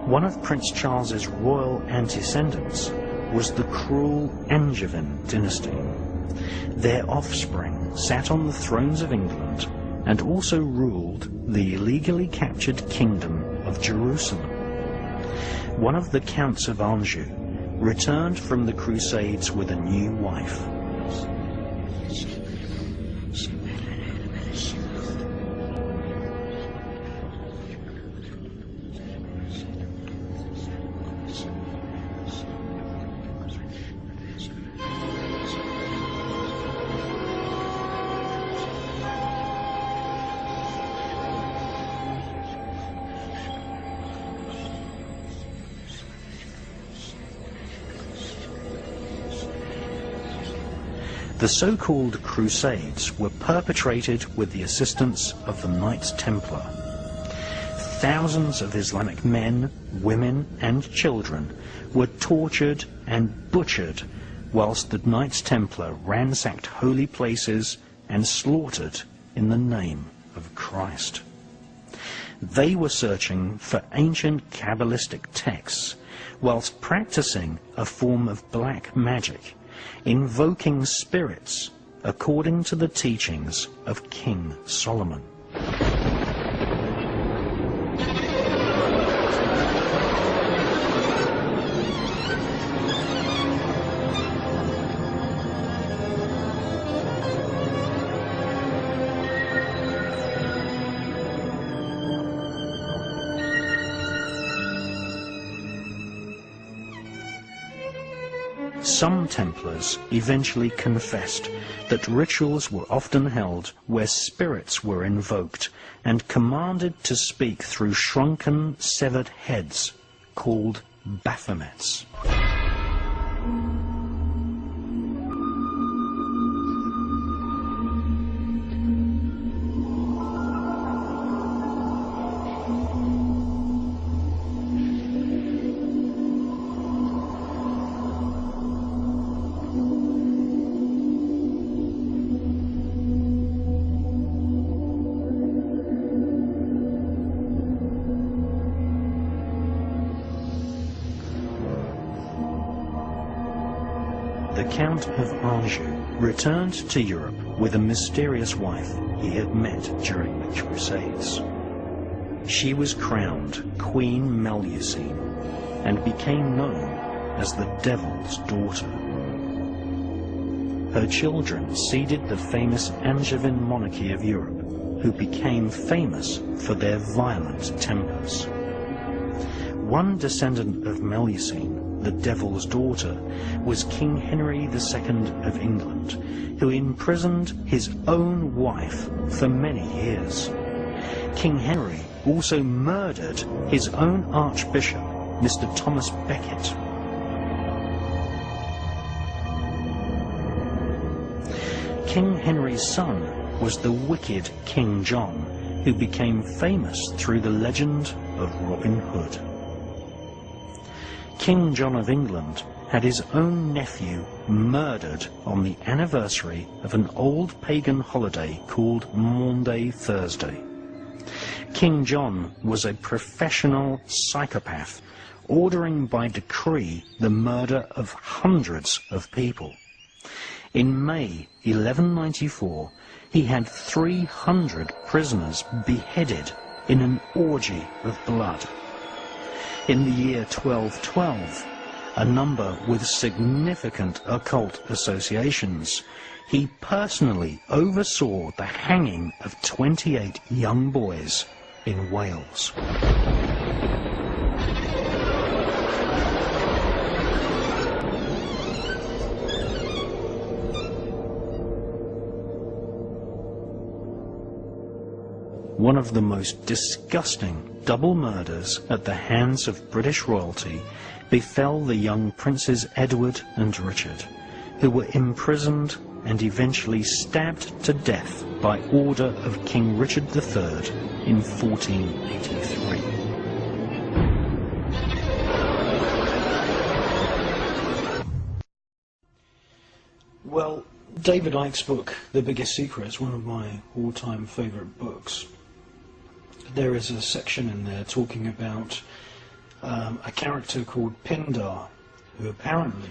One of Prince Charles's royal antecedents was the cruel Angevin dynasty. Their offspring sat on the thrones of England and also ruled the illegally captured kingdom of Jerusalem. One of the counts of Anjou returned from the Crusades with a new wife. The so-called Crusades were perpetrated with the assistance of the Knights Templar. Thousands of Islamic men, women and children were tortured and butchered whilst the Knights Templar ransacked holy places and slaughtered in the name of Christ. They were searching for ancient Kabbalistic texts whilst practicing a form of black magic, invoking spirits according to the teachings of King Solomon. Some Templars eventually confessed that rituals were often held where spirits were invoked and commanded to speak through shrunken, severed heads, called Baphomets. The Count of Anjou returned to Europe with a mysterious wife he had met during the Crusades. She was crowned Queen Melusine and became known as the Devil's Daughter. Her children seeded the famous Angevin monarchy of Europe, who became famous for their violent tempers. One descendant of Melusine, the Devil's Daughter, was King Henry II of England, who imprisoned his own wife for many years. King Henry also murdered his own Archbishop, Mr. Thomas Becket. King Henry's son was the wicked King John, who became famous through the legend of Robin Hood. King John of England had his own nephew murdered on the anniversary of an old pagan holiday called Maundy Thursday. King John was a professional psychopath, ordering by decree the murder of hundreds of people. In May 1194, he had 300 prisoners beheaded in an orgy of blood. In the year 1212, a number with significant occult associations. He personally oversaw the hanging of 28 young boys in Wales. One of the most disgusting double murders at the hands of British royalty befell the young Princes Edward and Richard, who were imprisoned and eventually stabbed to death by order of King Richard III in 1483. Well, David Icke's book, The Biggest Secret, is one of my all-time favourite books. There is a section in there talking about a character called Pindar, who apparently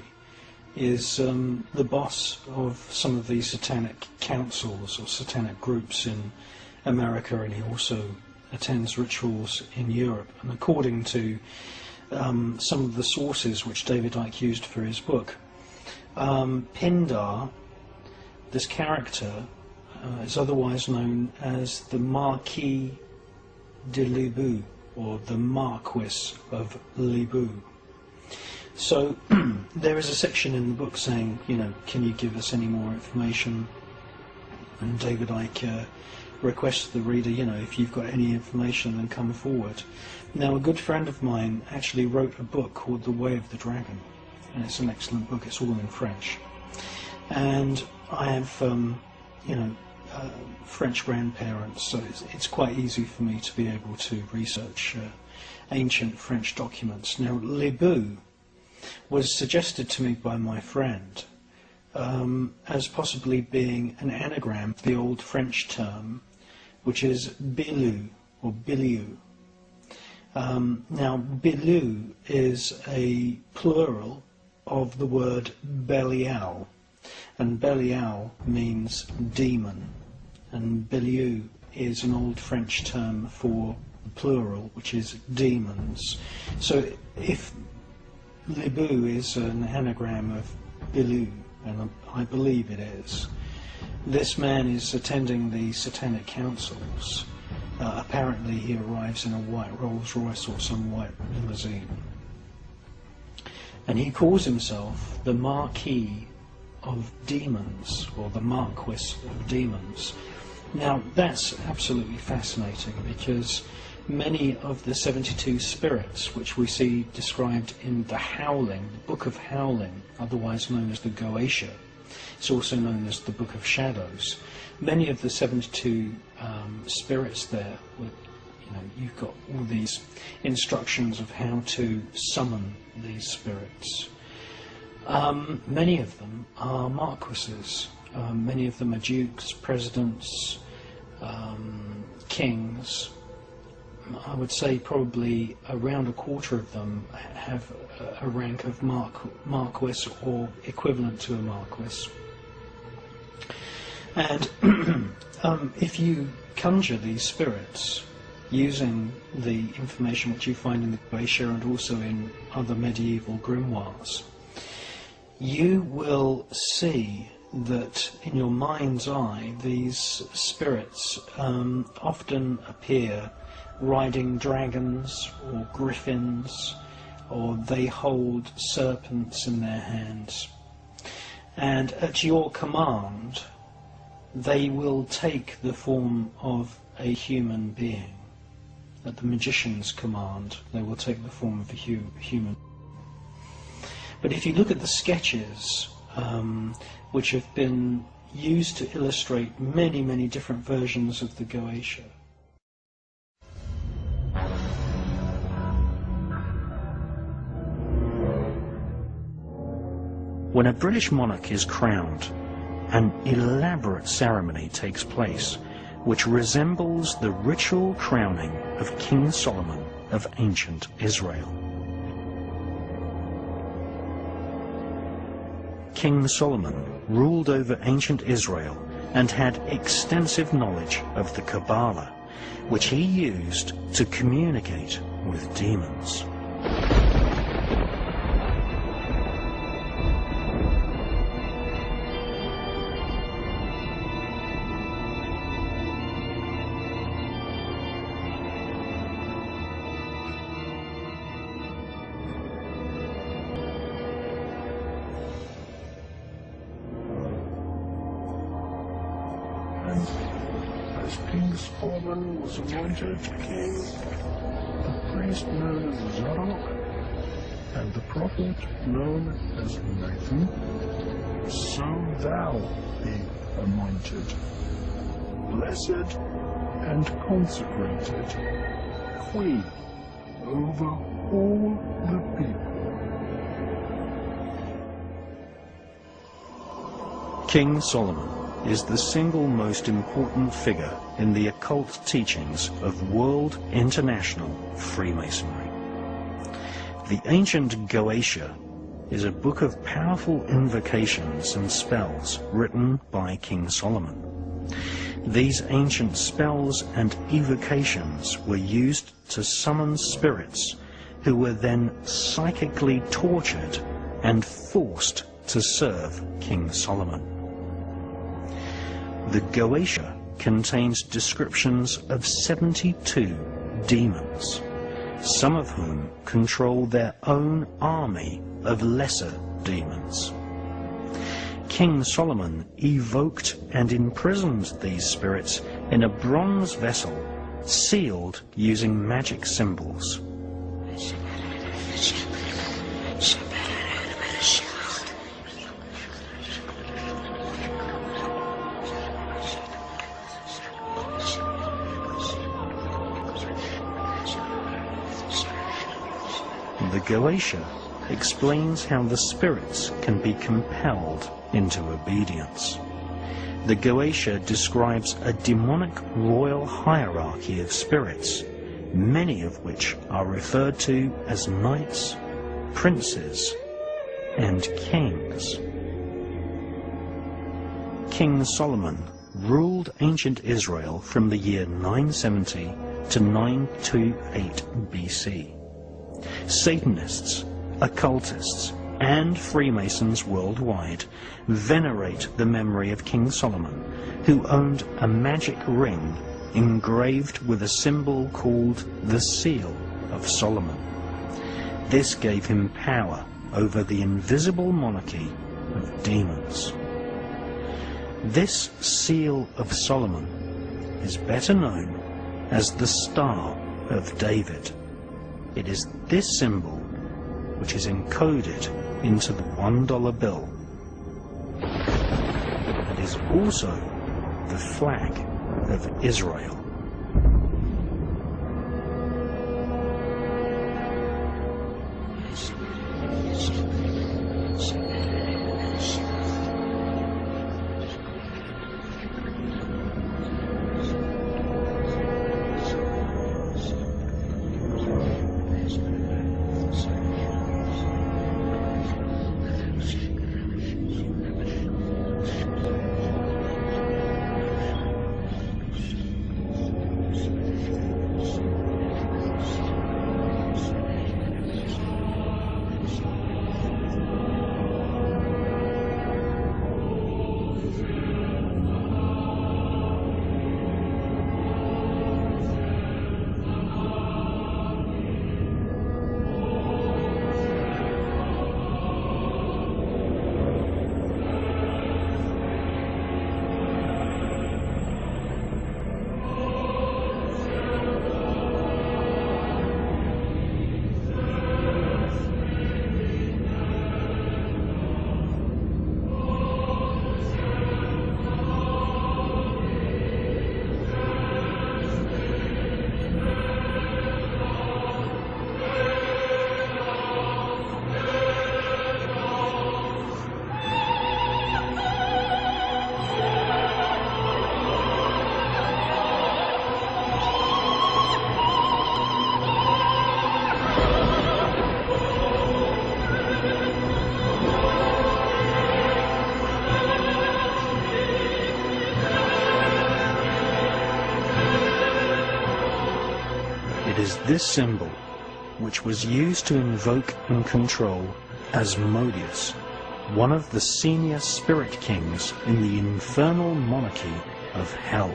is the boss of some of these satanic councils or satanic groups in America, and he also attends rituals in Europe. And according to some of the sources which David Icke used for his book, Pindar, this character, is otherwise known as the Marquis de Libou, or the Marquis of Libou. So there is a section in the book saying, you know, can you give us any more information? And David Icke requests the reader, you know, if you've got any information, then come forward. Now, a good friend of mine actually wrote a book called The Way of the Dragon, and it's an excellent book. It's all in French. And I have, you know, French grandparents, so it's quite easy for me to be able to research ancient French documents. Now, Libou was suggested to me by my friend as possibly being an anagram of the old French term, which is Bilou, or Biliou. Now, Bilou is a plural of the word Belial, and Belial means demon, and Biliou is an old French term for the plural, which is demons. So if Libou is an anagram of Bilou, and I believe it is, this man is attending the satanic councils. Apparently he arrives in a white Rolls Royce or some white limousine, and he calls himself the Marquis of Demons, or the Marquis of Demons. Now, that's absolutely fascinating, because many of the 72 spirits which we see described in the Howling, the Book of Howling, otherwise known as the Goetia, it's also known as the Book of Shadows. Many of the 72 spirits there, with, you know, you've got all these instructions of how to summon these spirits. Many of them are marquises. Many of them are dukes, presidents, kings. I would say probably around a quarter of them have a rank of marquis or equivalent to a marquis. And if you conjure these spirits using the information which you find in the Goetia and also in other medieval grimoires, you will see that in your mind's eye these spirits often appear riding dragons or griffins, or they hold serpents in their hands, and at your command they will take the form of a human being. At the magician's command they will take the form of a human. But if you look at the sketches which have been used to illustrate many, many different versions of the Goetia, when a British monarch is crowned, an elaborate ceremony takes place which resembles the ritual crowning of King Solomon of ancient Israel. King Solomon ruled over ancient Israel and had extensive knowledge of the Kabbalah, which he used to communicate with demons. time, as King Solomon was anointed king, the priest known as Zadok, and the prophet known as Nathan, so thou be anointed, blessed and consecrated, queen over all the people. King Solomon is the single most important figure in the occult teachings of World International Freemasonry. The ancient Goetia is a book of powerful invocations and spells written by King Solomon. These ancient spells and evocations were used to summon spirits who were then psychically tortured and forced to serve King Solomon. The Goetia contains descriptions of 72 demons, some of whom control their own army of lesser demons. King Solomon evoked and imprisoned these spirits in a bronze vessel sealed using magic symbols. The Goetia explains how the spirits can be compelled into obedience. The Goetia describes a demonic royal hierarchy of spirits, many of which are referred to as knights, princes, and kings. King Solomon ruled ancient Israel from the year 970 to 928 BC. Satanists, occultists, and Freemasons worldwide venerate the memory of King Solomon, who owned a magic ring engraved with a symbol called the Seal of Solomon. This gave him power over the invisible monarchy of demons. This Seal of Solomon is better known as the Star of David. It is this symbol which is encoded into the $1 bill. It is also the flag of Israel. It is this symbol which was used to invoke and control Asmodeus, one of the senior spirit kings in the infernal monarchy of hell.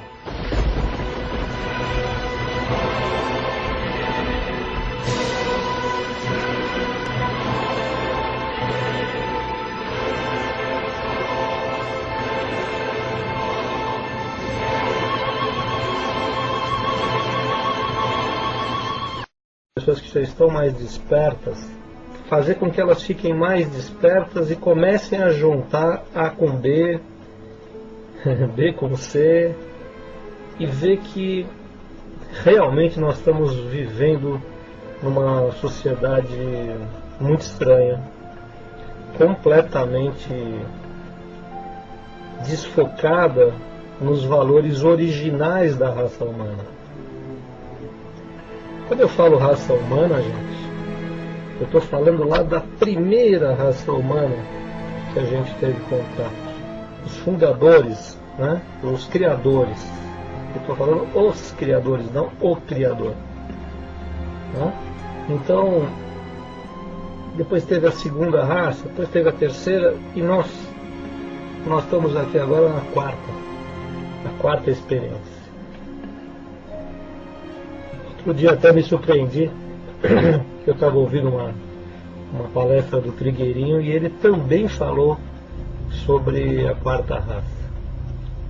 pessoas que já estão mais despertas, fazer com que elas fiquem mais despertas e comecem a juntar A com B, B com C, e ver que realmente nós estamos vivendo numa sociedade muito estranha, completamente desfocada nos valores originais da raça humana. Quando eu falo raça humana, gente, eu estou falando lá da primeira raça humana que a gente teve contato. Os fundadores, né? Os criadores. Eu estou falando os criadores, não o criador. Né? Então, depois teve a segunda raça, depois teve a terceira, e nós estamos aqui agora na quarta experiência. Outro dia até me surpreendi, eu estava ouvindo uma palestra do Trigueirinho e ele também falou sobre a quarta raça.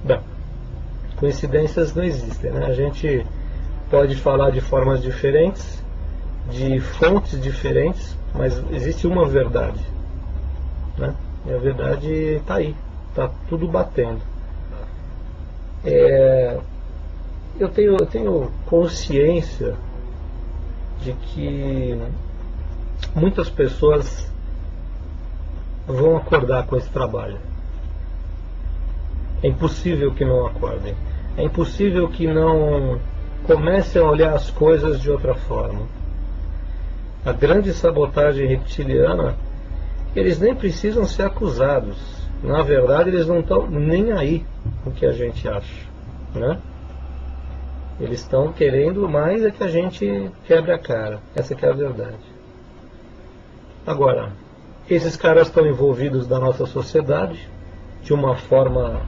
Bem, coincidências não existem, né? A gente pode falar de formas diferentes, de fontes diferentes, mas existe uma verdade, né? E a verdade está aí, está tudo batendo. Eu tenho consciência de que muitas pessoas vão acordar com esse trabalho. É impossível que não acordem. É impossível que não comecem a olhar as coisas de outra forma. A grande sabotagem reptiliana, eles nem precisam ser acusados. Na verdade, eles não estão nem aí o que a gente acha, né? Eles estão querendo mais é que a gente quebre a cara. Essa que é a verdade. Agora, esses caras estão envolvidos na nossa sociedade de uma forma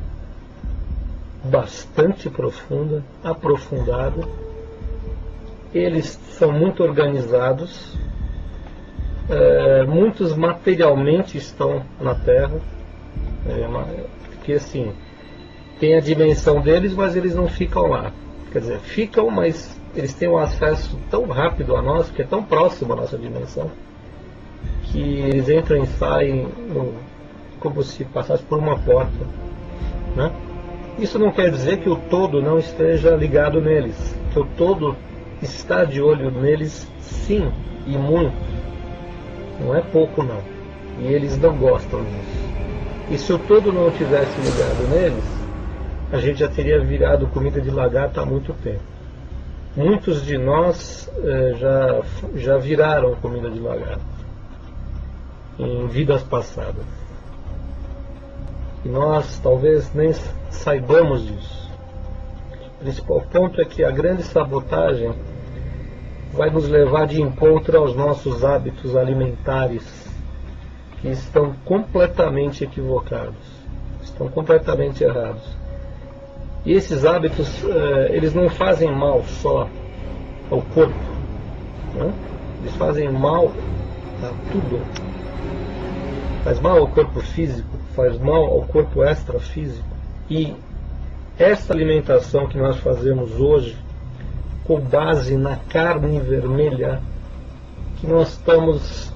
bastante profunda, aprofundada. Eles são muito organizados, muitos materialmente estão na Terra, porque assim, tem a dimensão deles, mas eles não ficam lá. Quer dizer, ficam, mas eles têm um acesso tão rápido a nós, que é tão próximo à nossa dimensão, que eles entram e saem como se passasse por uma porta, né? Isso não quer dizer que o todo não esteja ligado neles, que o todo está de olho neles, sim, e muito. Não é pouco, não. E eles não gostam disso. E se o todo não tivesse ligado neles, a gente já teria virado comida de lagarto há muito tempo. Muitos de nós já viraram comida de lagarto em vidas passadas. E nós talvez nem saibamos disso. O principal ponto é que a grande sabotagem vai nos levar de encontro aos nossos hábitos alimentares, que estão completamente equivocados, estão completamente errados. E esses hábitos, eles não fazem mal só ao corpo, né? Eles fazem mal a tudo. Faz mal ao corpo físico, faz mal ao corpo extrafísico. E essa alimentação que nós fazemos hoje, com base na carne vermelha, que nós estamos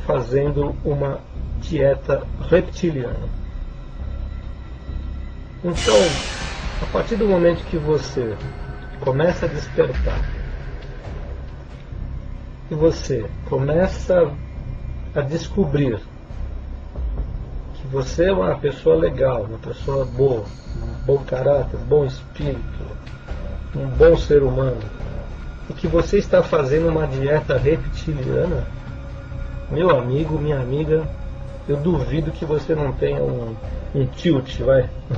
fazendo uma dieta reptiliana. Então, a partir do momento que você começa a despertar, e você começa a descobrir que você é uma pessoa legal, uma pessoa boa, um bom caráter, bom espírito, um bom ser humano, e que você está fazendo uma dieta reptiliana, meu amigo, minha amiga, eu duvido que você não tenha um tilt,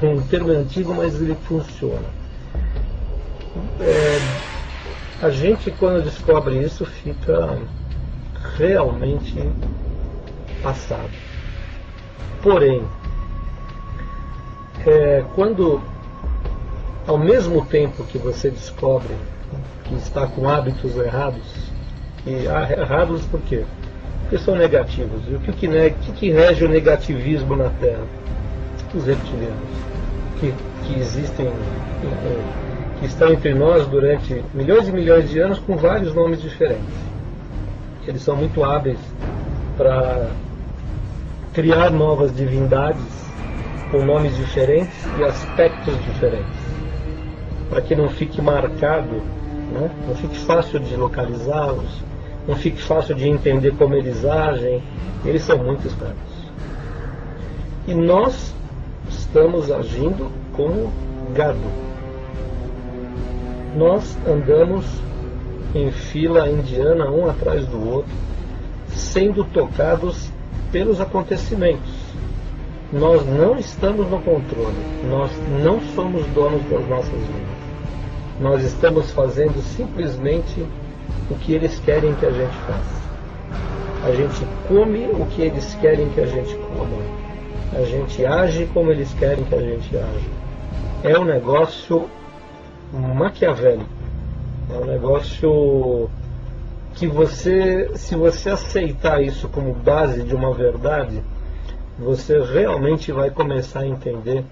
um termo antigo, mas ele funciona. A gente, quando descobre isso, fica realmente passado. Porém, quando, ao mesmo tempo que você descobre que está com hábitos errados, e errados por quê? Porque são negativos. E o que rege o negativismo na Terra? Os reptilianos, que existem, que estão entre nós durante milhões e milhões de anos com vários nomes diferentes. Eles são muito hábeis para criar novas divindades com nomes diferentes e aspectos diferentes, para que não fique marcado, né? Não fique fácil de localizá-los, não fique fácil de entender como eles agem. Eles são muito espertos. E nós estamos agindo como gado. Nós andamos em fila indiana, um atrás do outro, sendo tocados pelos acontecimentos. Nós não estamos no controle, nós não somos donos das nossas vidas. Nós estamos fazendo simplesmente o que eles querem que a gente faça. A gente come o que eles querem que a gente coma. A gente age como eles querem que a gente age. É um negócio maquiavélico. É um negócio que se você aceitar isso como base de uma verdade, você realmente vai começar a entender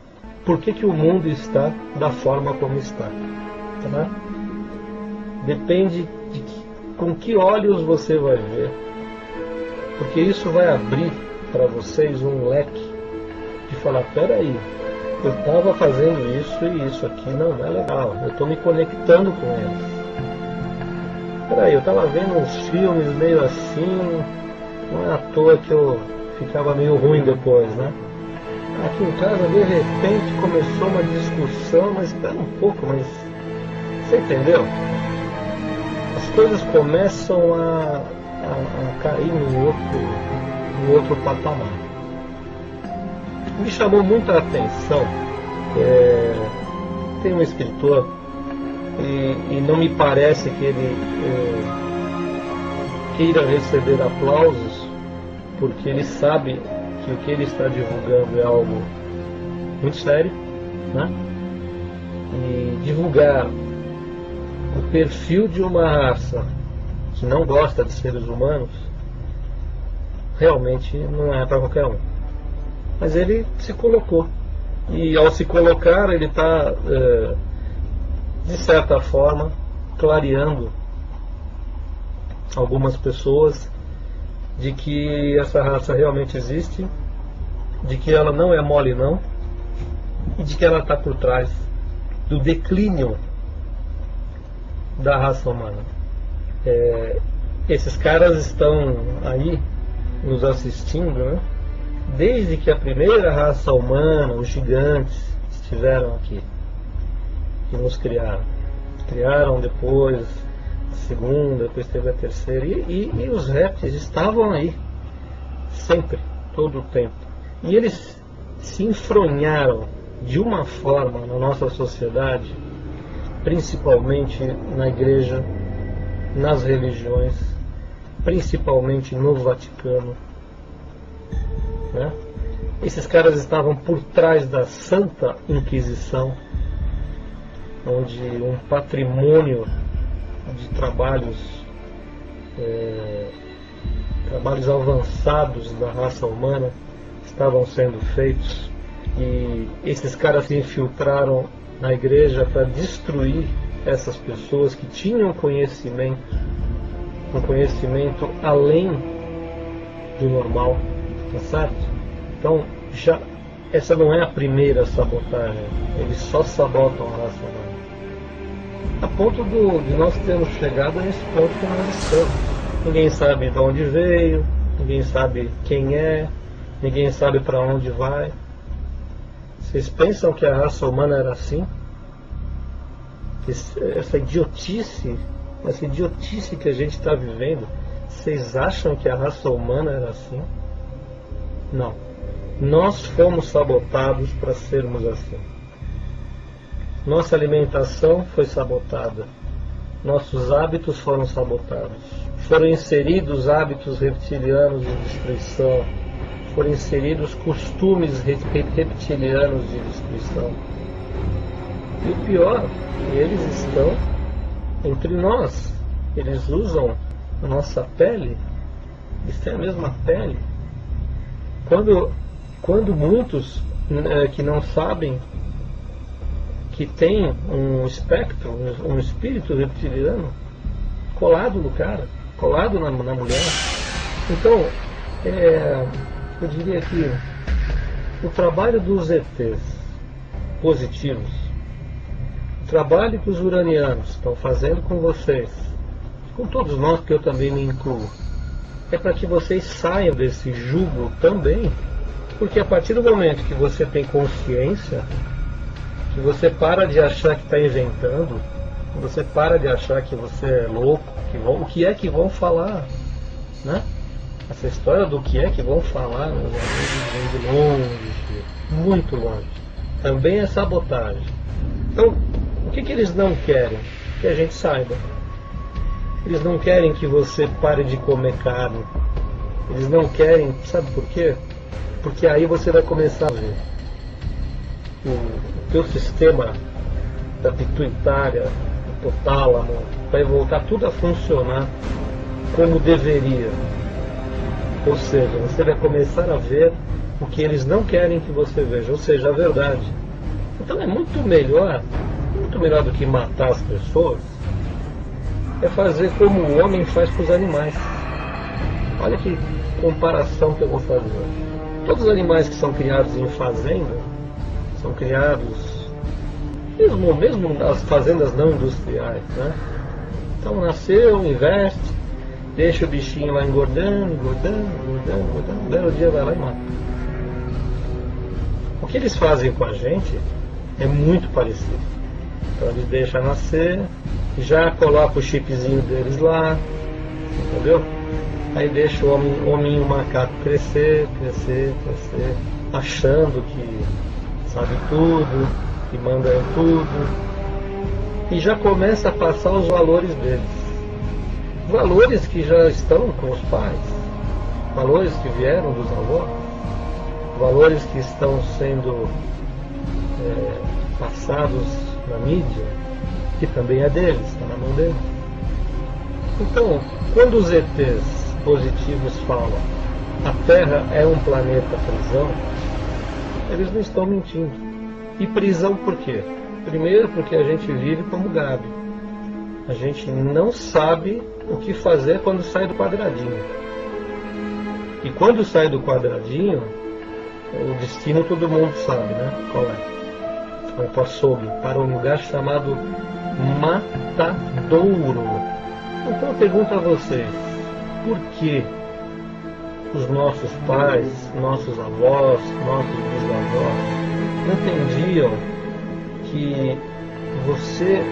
por que o mundo está da forma como está. Tá? Depende de com que olhos você vai ver, porque isso vai abrir para vocês um leque de falar, peraí, eu estava fazendo isso e isso aqui não é legal, eu estou me conectando com eles. Peraí, eu estava vendo uns filmes meio assim, não é à toa que eu ficava meio ruim depois, né? Aqui em casa, de repente, começou uma discussão, mas espera um pouco, mas você entendeu? As coisas começam a cair no outro patamar. Me chamou muito a atenção, tem um escritor, e não me parece que ele queira receber aplausos, porque ele sabe que o que ele está divulgando é algo muito sério, né? E divulgar o perfil de uma raça que não gosta de seres humanos realmente não é para qualquer um. Mas ele se colocou, e ao se colocar ele está de certa forma clareando algumas pessoas de que essa raça realmente existe, de que ela não é mole não, e de que ela está por trás do declínio da raça humana. Esses caras estão aí nos assistindo, né? Desde que a primeira raça humana, os gigantes, estiveram aqui e nos criaram. Criaram depois a segunda, depois teve a terceira, e os répteis estavam aí sempre, todo o tempo. E eles se enfronharam de uma forma na nossa sociedade, principalmente na igreja, nas religiões, principalmente no Vaticano, né? Esses caras estavam por trás da Santa Inquisição, onde um patrimônio de trabalhos avançados da raça humana estavam sendo feitos, e esses caras se infiltraram na igreja para destruir essas pessoas que tinham conhecimento, um conhecimento além do normal, tá certo? Então, essa não é a primeira sabotagem, eles só sabotam a raça humana. A ponto de nós termos chegado nesse ponto que nós estamos. Ninguém sabe de onde veio, ninguém sabe quem é, ninguém sabe para onde vai. Vocês pensam que a raça humana era assim? Essa idiotice que a gente está vivendo, vocês acham que a raça humana era assim? Não. Nós fomos sabotados para sermos assim. Nossa alimentação foi sabotada. Nossos hábitos foram sabotados. Foram inseridos hábitos reptilianos de destruição. Foram inseridos costumes reptilianos de destruição. E o pior, eles estão entre nós. Eles usam a nossa pele. Isso é a mesma pele. Quando muitos que não sabem que tem um espectro, um espírito reptiliano colado no cara, colado na mulher. Então, eu diria que o trabalho dos ETs positivos, o trabalho que os uranianos estão fazendo com vocês, com todos nós, que eu também me incluo, é para que vocês saiam desse jugo também, porque a partir do momento que você tem consciência, que você para de achar que está inventando, que você para de achar que você é louco, o que é que vão falar, né? Essa história do que é que vão falar, meus amigos, vem de longe, muito longe. Também é sabotagem. Então, o que eles não querem? Que a gente saiba. Eles não querem que você pare de comer carne. Eles não querem, sabe por quê? Porque aí você vai começar a ver o teu sistema da pituitária, do hipotálamo, vai voltar tudo a funcionar como deveria. Ou seja, você vai começar a ver o que eles não querem que você veja, ou seja, a verdade. Então é muito melhor do que matar as pessoas, é fazer como o homem faz com os animais. Olha que comparação que eu vou fazer. Todos os animais que são criados em fazenda, são criados, mesmo as fazendas não industriais, né? Então nasceu, investe, deixa o bichinho lá engordando, um belo dia vai lá e mata. O que eles fazem com a gente é muito parecido. Então eles deixam nascer, já coloca o chipzinho deles lá, entendeu? Aí deixa o hominho macaco crescer, achando que sabe tudo, que manda em tudo, e já começa a passar os valores deles. Valores que já estão com os pais, valores que vieram dos avós, valores que estão sendo passados na mídia, que também é deles, está na mão deles. Então, quando os ETs positivos falam a Terra é um planeta prisão, eles não estão mentindo. E prisão por quê? Primeiro porque a gente vive como gado. A gente não sabe o que fazer quando sai do quadradinho. E quando sai do quadradinho, o destino todo mundo sabe, né? Qual é? Vai para o açougue, para um lugar chamado matadouro. Então eu pergunto a vocês, por que os nossos pais, nossos avós, nossos bisavós não entendiam que você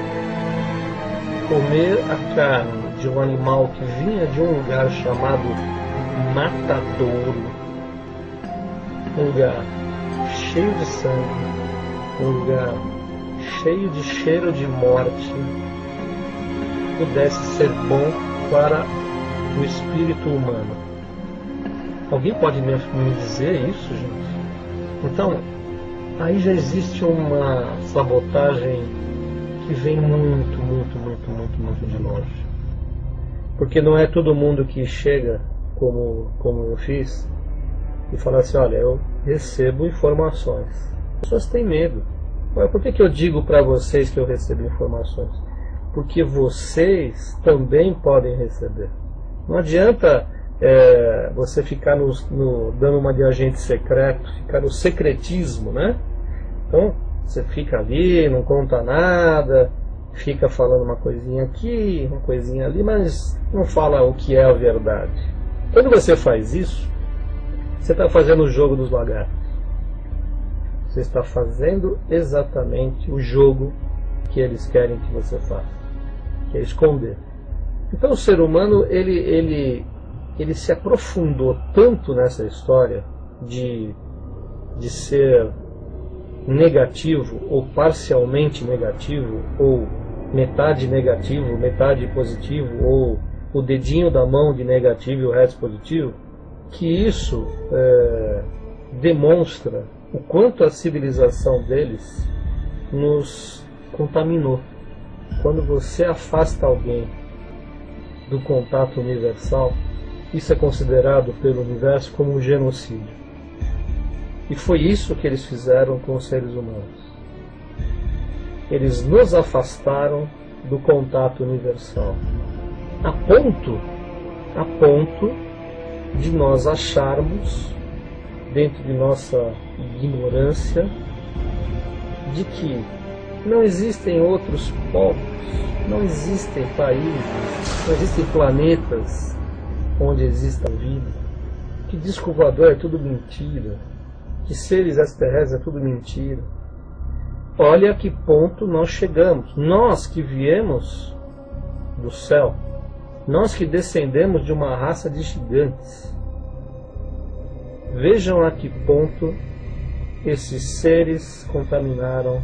comer a carne de um animal que vinha de um lugar chamado matadouro, um lugar cheio de sangue, um lugar cheio de cheiro de morte, pudesse ser bom para o espírito humano? Alguém pode me dizer isso, gente? Então, aí já existe uma sabotagem que vem muito de longe. Porque não é todo mundo que chega, como eu fiz, e fala assim, olha, eu recebo informações. As pessoas têm medo. Por que eu digo para vocês que eu recebo informações? Porque vocês também podem receber. Não adianta você ficar dando uma de agente secreto, ficar no secretismo, né? Então, você fica ali, não conta nada, fica falando uma coisinha aqui, uma coisinha ali, mas não fala o que é a verdade. Quando você faz isso, você está fazendo o jogo dos lagartos. Você está fazendo exatamente o jogo que eles querem que você faça, que é esconder. Então o ser humano, ele se aprofundou tanto nessa história de ser negativo, ou parcialmente negativo, ou metade negativo, metade positivo, ou o dedinho da mão de negativo e o resto positivo, que isso demonstra o quanto a civilização deles nos contaminou. Quando você afasta alguém do contato universal, isso é considerado pelo universo como um genocídio. E foi isso que eles fizeram com os seres humanos. eles nos afastaram do contato universal, a ponto de nós acharmos, dentro de nossa ignorância, de que não existem outros povos, não existem países, não existem planetas onde exista vida, que disco voador é tudo mentira, que seres extraterrestres é tudo mentira. Olha a que ponto nós chegamos, nós que viemos do céu, nós que descendemos de uma raça de gigantes. Vejam a que ponto esses seres contaminaram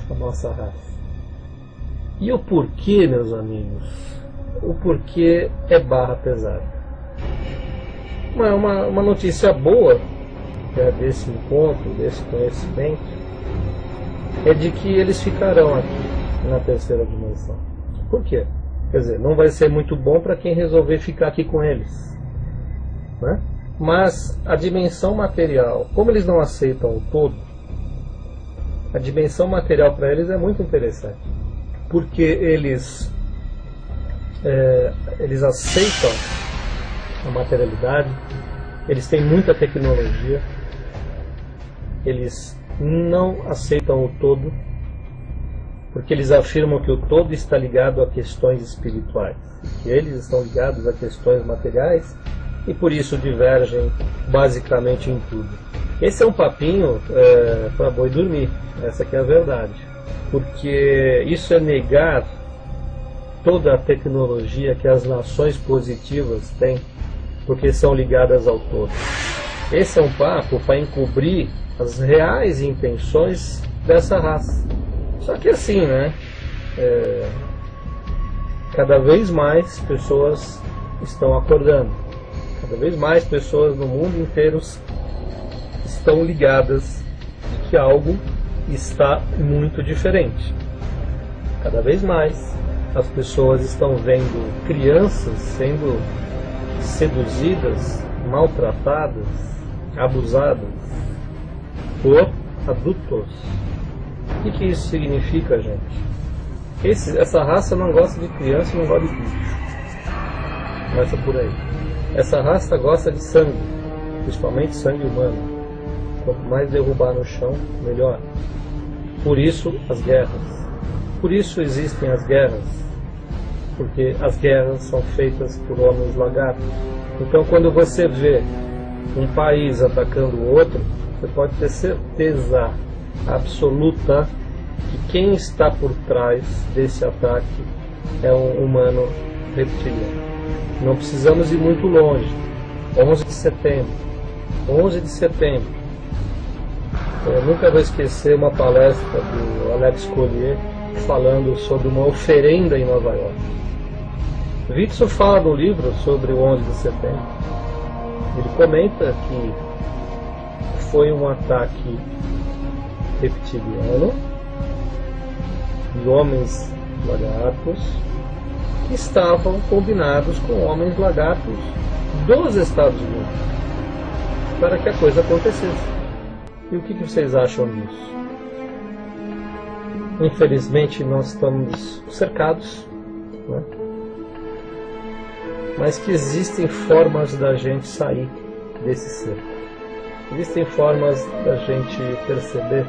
a nossa raça. E o porquê, meus amigos? O porquê é barra pesada. Uma notícia boa desse encontro, desse conhecimento, é de que eles ficarão aqui na terceira dimensão. Por quê? Quer dizer, não vai ser muito bom para quem resolver ficar aqui com eles, né? Mas a dimensão material, como eles não aceitam o todo, a dimensão material para eles é muito interessante, porque eles aceitam a materialidade, eles têm muita tecnologia, eles não aceitam o todo, porque eles afirmam que o todo está ligado a questões espirituais, que eles estão ligados a questões materiais e por isso divergem basicamente em tudo. Esse é um papinho para boi dormir, essa que é a verdade, porque isso é negar toda a tecnologia que as nações positivas têm, porque são ligadas ao todo. Esse é um papo para encobrir as reais intenções dessa raça. Só que assim, né? Cada vez mais pessoas estão acordando. Cada vez mais pessoas no mundo inteiro estão ligadas de que algo está muito diferente. Cada vez mais as pessoas estão vendo crianças sendo seduzidas, maltratadas, abusadas por adultos. O que isso significa, gente? Essa raça não gosta de criança, não gosta de bicho. Começa por aí. Essa raça gosta de sangue, principalmente sangue humano. Quanto mais derrubar no chão, melhor. Por isso as guerras. Por isso existem as guerras. Porque as guerras são feitas por homens lagartos. Então quando você vê um país atacando o outro, você pode ter certeza absoluta que quem está por trás desse ataque é um humano reptiliano. Não precisamos ir muito longe. 11 de setembro. 11 de setembro. Eu nunca vou esquecer uma palestra do Alex Collier falando sobre uma oferenda em Nova York. Witzel fala no livro sobre o 11 de setembro. Ele comenta que foi um ataque reptiliano de homens lagartos que estavam combinados com homens lagartos dos Estados Unidos para que a coisa acontecesse. E o que vocês acham disso? Infelizmente nós estamos cercados, né? Mas que existem formas da gente sair desse cerco. Existem formas da gente perceber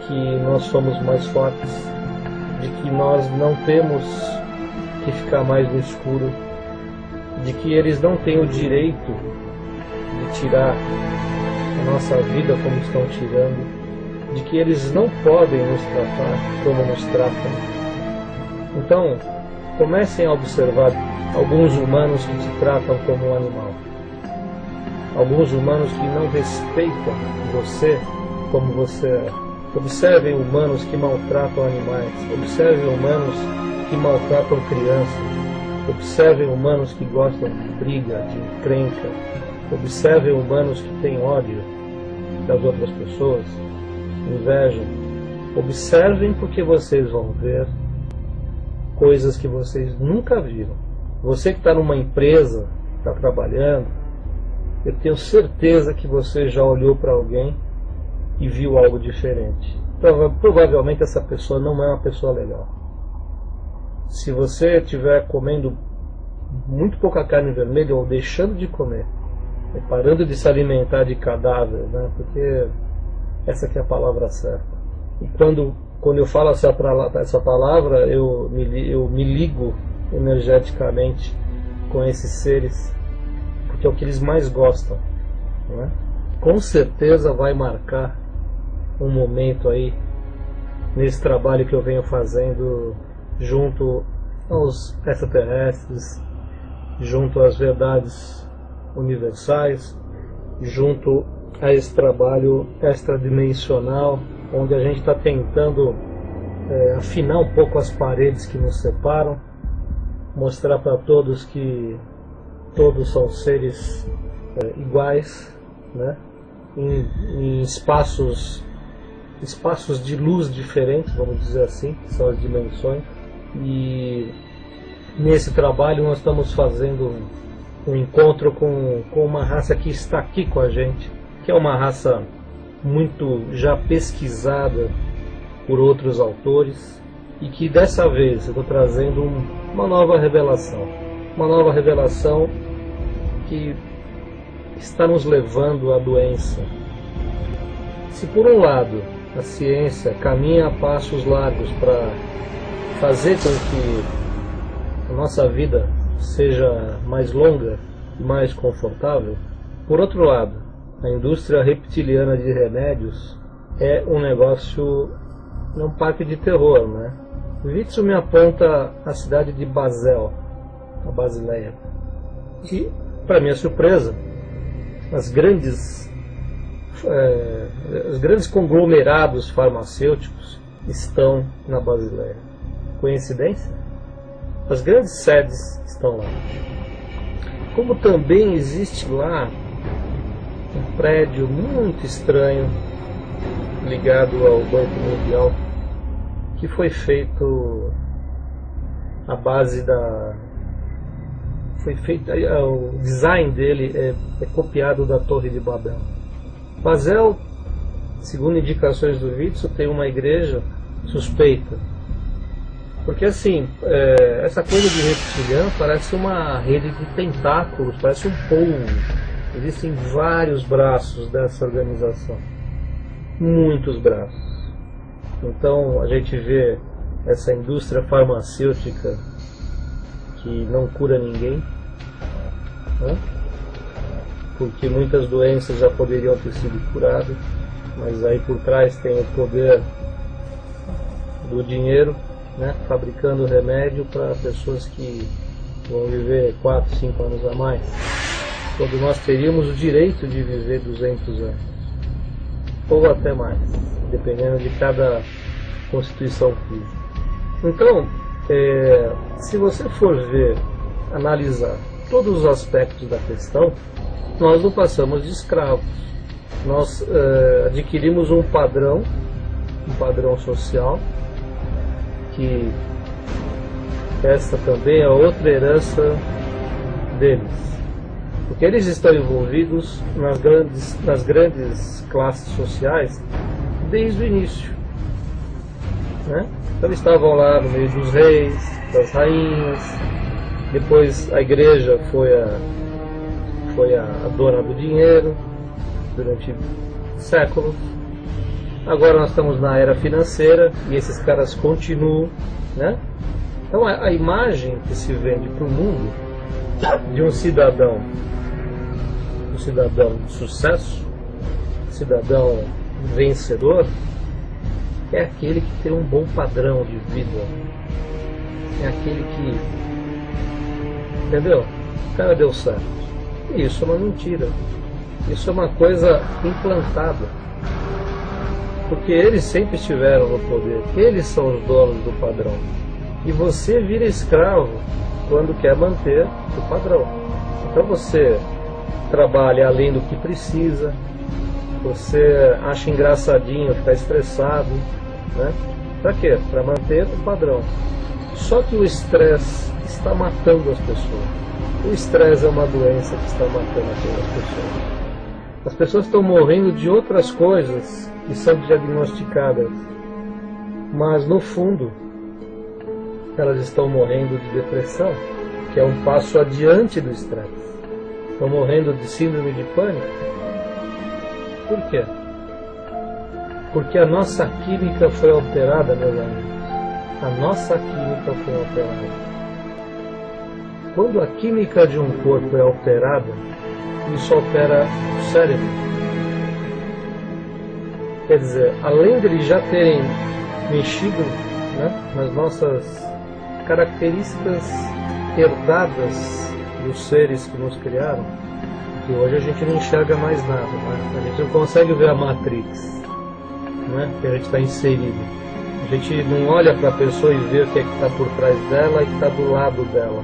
que nós somos mais fortes, de que nós não temos que ficar mais no escuro, de que eles não têm o direito de tirar a nossa vida como estão tirando, de que eles não podem nos tratar como nos tratam. Então, comecem a observar alguns humanos que te tratam como um animal. Alguns humanos que não respeitam você como você é. Observem humanos que maltratam animais. Observem humanos que maltratam crianças. Observem humanos que gostam de briga, de encrenca. Observem humanos que têm ódio das outras pessoas, inveja. Observem porque vocês vão ver coisas que vocês nunca viram. Você que está numa empresa, está trabalhando, eu tenho certeza que você já olhou para alguém e viu algo diferente. provavelmente essa pessoa não é uma pessoa legal. Se você estiver comendo muito pouca carne vermelha ou deixando de comer, parando de se alimentar de cadáver, né? Porque essa que é a palavra certa. E quando eu falo essa palavra, eu me ligo energeticamente com esses seres, porque é o que eles mais gostam, né? Com certeza vai marcar um momento aí nesse trabalho que eu venho fazendo junto aos extraterrestres, junto às verdades universais, junto a esse trabalho extradimensional, onde a gente está tentando afinar um pouco as paredes que nos separam, mostrar para todos que todos são seres iguais, né? Em espaços de luz diferentes, vamos dizer assim, que são as dimensões. E nesse trabalho nós estamos fazendo um encontro com uma raça que está aqui com a gente, que é uma raça muito já pesquisada por outros autores, e que dessa vez eu estou trazendo uma nova revelação que está nos levando à doença. Se por um lado a ciência caminha a passos largos para fazer com que a nossa vida seja mais longa e mais confortável, por outro lado, a indústria reptiliana de remédios é um negócio, é um parque de terror, né? Witzel me aponta a cidade de Basel, a Basileia, e, para minha surpresa, os grandes conglomerados farmacêuticos estão na Basileia. Coincidência? As grandes sedes estão lá. Como também existe lá um prédio muito estranho ligado ao Banco Mundial, que foi feito à base da... o design dele é copiado da Torre de Babel. Basel, segundo indicações do Witzel, tem uma igreja suspeita. Porque assim, essa coisa de reptiliano parece uma rede de tentáculos, parece um polvo. Existem vários braços dessa organização. Muitos braços. Então a gente vê essa indústria farmacêutica que não cura ninguém, né? Porque muitas doenças já poderiam ter sido curadas, mas aí por trás tem o poder do dinheiro, né? Fabricando remédio para pessoas que vão viver 4, 5 anos a mais, quando nós teríamos o direito de viver 200 anos, ou até mais, dependendo de cada constituição física. Então, se você for ver, analisar todos os aspectos da questão, nós não passamos de escravos. Nós adquirimos um padrão social, que essa também é outra herança deles. Porque eles estão envolvidos nas grandes classes sociais desde o início, né? Então eles estavam lá no meio dos reis, das rainhas, depois a igreja foi a dona do dinheiro durante séculos. Agora nós estamos na era financeira e esses caras continuam, né? Então a imagem que se vende para o mundo de um cidadão de sucesso, cidadão vencedor, é aquele que tem um bom padrão de vida, é aquele que, entendeu? O cara deu certo. E isso é uma mentira, isso é uma coisa implantada, porque eles sempre estiveram no poder, eles são os donos do padrão, e você vira escravo quando quer manter o padrão. Então você trabalha além do que precisa, você acha engraçadinho ficar estressado, né? Para quê? Para manter o padrão. Só que o estresse está matando as pessoas. O estresse é uma doença que está matando as pessoas. As pessoas estão morrendo de outras coisas que são diagnosticadas, mas no fundo elas estão morrendo de depressão, que é um passo adiante do estresse. Estão morrendo de síndrome de pânico. Por quê? Porque a nossa química foi alterada, meus amigos. A nossa química foi alterada. Quando a química de um corpo é alterada, isso altera o cérebro. Quer dizer, além de eles já terem mexido, né, nas nossas características herdadas dos seres que nos criaram, que hoje a gente não enxerga mais nada, né? A gente não consegue ver a Matrix, né, que a gente está inserido. A gente não olha para a pessoa e vê o que é que está por trás dela e que está do lado dela.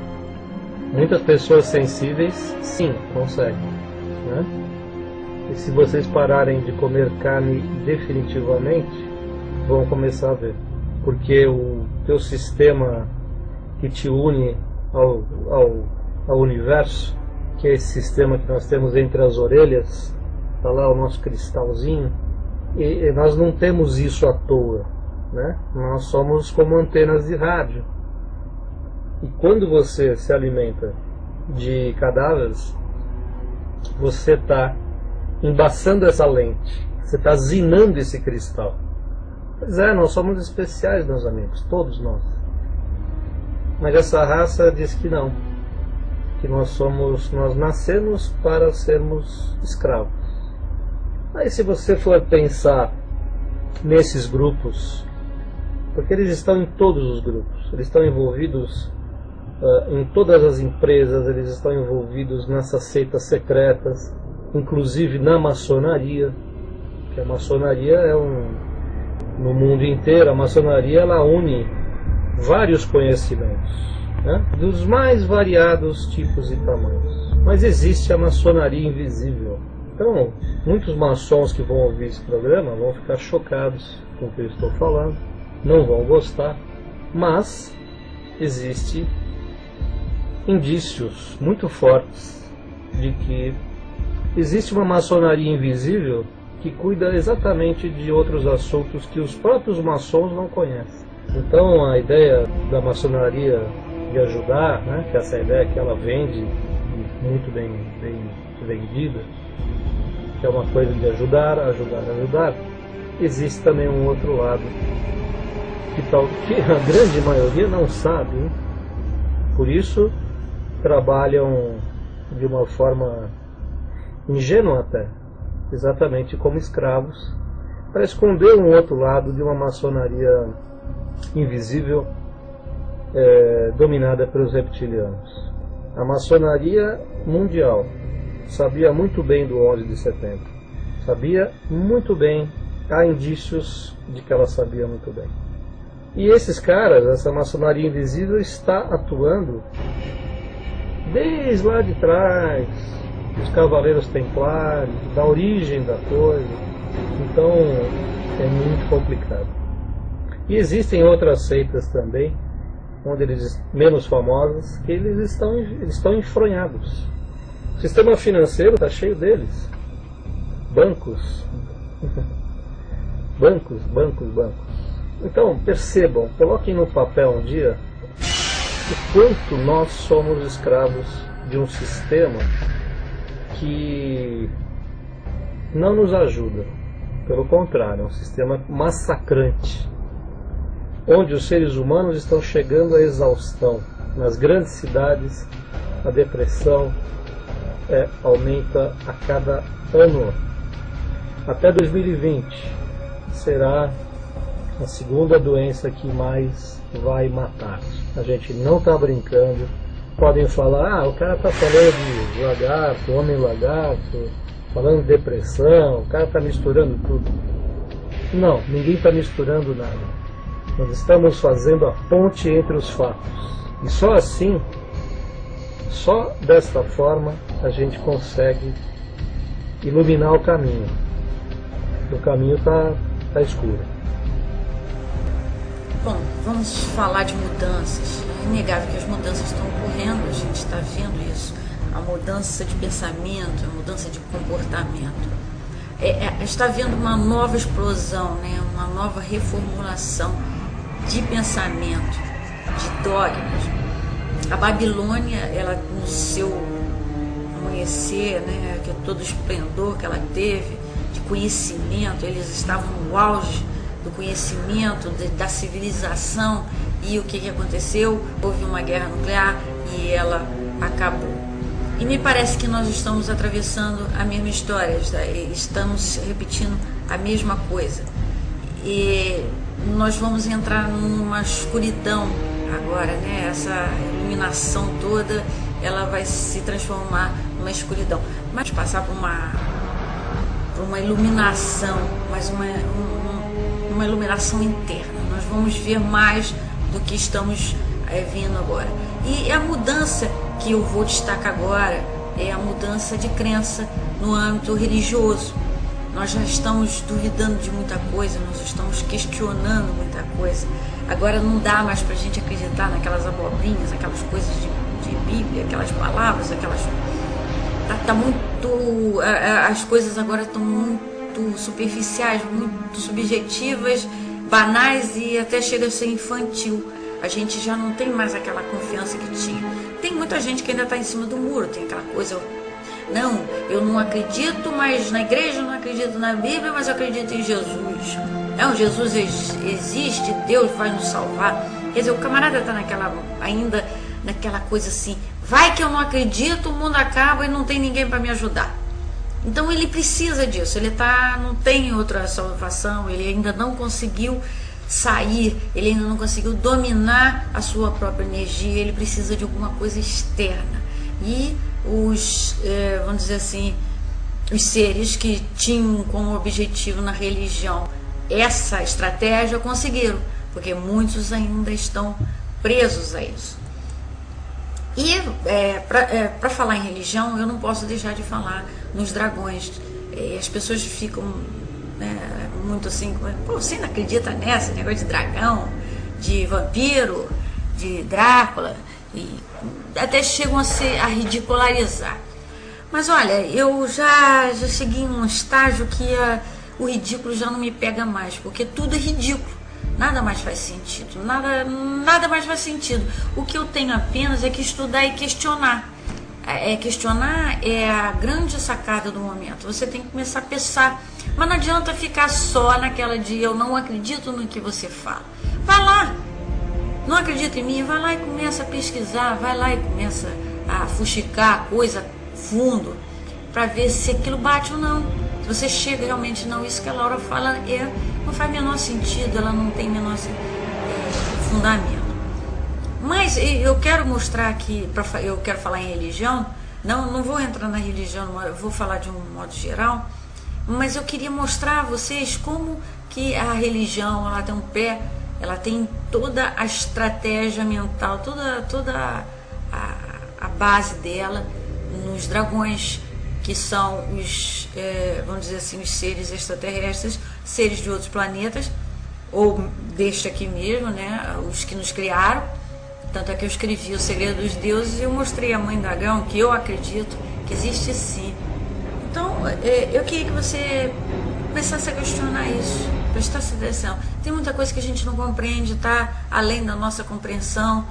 Muitas pessoas sensíveis, sim, conseguem, né? E se vocês pararem de comer carne definitivamente, vão começar a ver. Porque o teu sistema que te une ao universo, que é esse sistema que nós temos entre as orelhas, está lá o nosso cristalzinho, e nós não temos isso à toa, né? Nós somos como antenas de rádio. E quando você se alimenta de cadáveres, você está embaçando essa lente, você está zinando esse cristal. Pois é, nós somos especiais, meus amigos, todos nós. Mas essa raça diz que não, que nós nascemos para sermos escravos. Aí se você for pensar nesses grupos, porque eles estão em todos os grupos, eles estão envolvidos em todas as empresas, eles estão envolvidos nessas seitas secretas, inclusive na maçonaria, que a maçonaria é no mundo inteiro, a maçonaria ela une vários conhecimentos, né, dos mais variados tipos e tamanhos. Mas existe a maçonaria invisível. Então, muitos maçons que vão ouvir esse programa vão ficar chocados com o que eu estou falando, não vão gostar, mas existe indícios muito fortes de que existe uma maçonaria invisível que cuida exatamente de outros assuntos que os próprios maçons não conhecem. Então a ideia da maçonaria de ajudar, né, que essa ideia que ela vende muito bem vendida, que é uma coisa de ajudar, existe também um outro lado que a grande maioria não sabe, hein? Por isso trabalham de uma forma ingênua até, exatamente como escravos, para esconder um outro lado de uma maçonaria invisível dominada pelos reptilianos. A maçonaria mundial sabia muito bem do 11 de setembro, sabia muito bem, há indícios de que ela sabia muito bem. E esses caras, essa maçonaria invisível está atuando desde lá de trás, os cavaleiros templários, da origem da coisa. Então é muito complicado. E existem outras seitas também, onde eles menos famosas, que eles estão enfronhados. O sistema financeiro está cheio deles. Bancos. bancos. Então percebam, coloquem no papel um dia o quanto nós somos escravos de um sistema que não nos ajuda. Pelo contrário, é um sistema massacrante, onde os seres humanos estão chegando à exaustão. Nas grandes cidades, a depressão aumenta a cada ano. Até 2020 será a segunda doença que mais vai matar. A gente não está brincando. Podem falar, o cara está falando de lagarto, homem lagarto, falando de depressão, o cara está misturando tudo. Não, ninguém está misturando nada. Nós estamos fazendo a ponte entre os fatos. E só assim, só desta forma, a gente consegue iluminar o caminho. O caminho está escuro. Bom, vamos falar de mudanças. É inegável que as mudanças estão ocorrendo, a gente está vendo isso. a mudança de pensamento, a mudança de comportamento. Está havendo uma nova explosão, né? Uma nova reformulação de pensamento, de dogmas. A Babilônia, ela no seu amanhecer, né, que todo o esplendor que ela teve de conhecimento, eles estavam no auge do conhecimento, da civilização, e o que aconteceu? Houve uma guerra nuclear e ela acabou. E me parece que nós estamos atravessando a mesma história, estamos repetindo a mesma coisa. E nós vamos entrar numa escuridão agora, né? Essa iluminação toda, ela vai se transformar numa escuridão. Mas passar por uma iluminação, mas uma iluminação interna. Nós vamos ver mais do que estamos vendo agora. E a mudança que eu vou destacar agora é a mudança de crença no âmbito religioso. Nós já estamos duvidando de muita coisa, nós estamos questionando muita coisa. Agora não dá mais para a gente acreditar naquelas abobrinhas, aquelas coisas de Bíblia, aquelas palavras, aquelas... Tá muito... As coisas agora estão muito superficiais, muito subjetivas, banais e até chega a ser infantil. A gente já não tem mais aquela confiança que tinha. Tem muita gente que ainda está em cima do muro, tem aquela coisa... Não, eu não acredito mais na igreja, não acredito na Bíblia, mas eu acredito em Jesus. Não, Jesus existe, Deus vai nos salvar. Quer dizer, o camarada está ainda naquela coisa assim, vai que eu não acredito, o mundo acaba e não tem ninguém para me ajudar. Então ele precisa disso, não tem outra salvação, ele ainda não conseguiu sair, ele ainda não conseguiu dominar a sua própria energia, ele precisa de alguma coisa externa. E vamos dizer assim, os seres que tinham como objetivo na religião essa estratégia conseguiram, porque muitos ainda estão presos a isso. E para falar em religião, eu não posso deixar de falar nos dragões. As pessoas ficam muito assim, pô, você não acredita nessa negócio de dragão, de vampiro, de Drácula, e até chegam a ridicularizar. Mas olha, eu já cheguei em um estágio que o ridículo já não me pega mais, porque tudo é ridículo, nada mais faz sentido, nada mais faz sentido. O que eu tenho apenas é que estudar e questionar. Questionar é a grande sacada do momento. Você tem que começar a pensar, mas não adianta ficar só naquela de eu não acredito no que você fala. Vai lá, não acredita em mim, vai lá e começa a pesquisar, vai lá e começa a fuxicar a coisa fundo, para ver se aquilo bate ou não. Se você chega realmente, não, isso que a Laura fala não faz menor sentido, ela não tem menor fundamento. Mas eu quero mostrar aqui, eu quero falar em religião, não vou entrar na religião, eu vou falar de um modo geral, mas eu queria mostrar a vocês como que a religião, ela tem um pé, ela tem toda a estratégia mental, toda a base dela nos dragões, que são vamos dizer assim, os seres extraterrestres, seres de outros planetas, ou deste aqui mesmo, né, os que nos criaram. Tanto é que eu escrevi O Segredo dos Deuses e eu mostrei a Mãe Dragão, que eu acredito que existe sim. Então, eu queria que você começasse a questionar isso, prestasse atenção. Tem muita coisa que a gente não compreende, está além da nossa compreensão,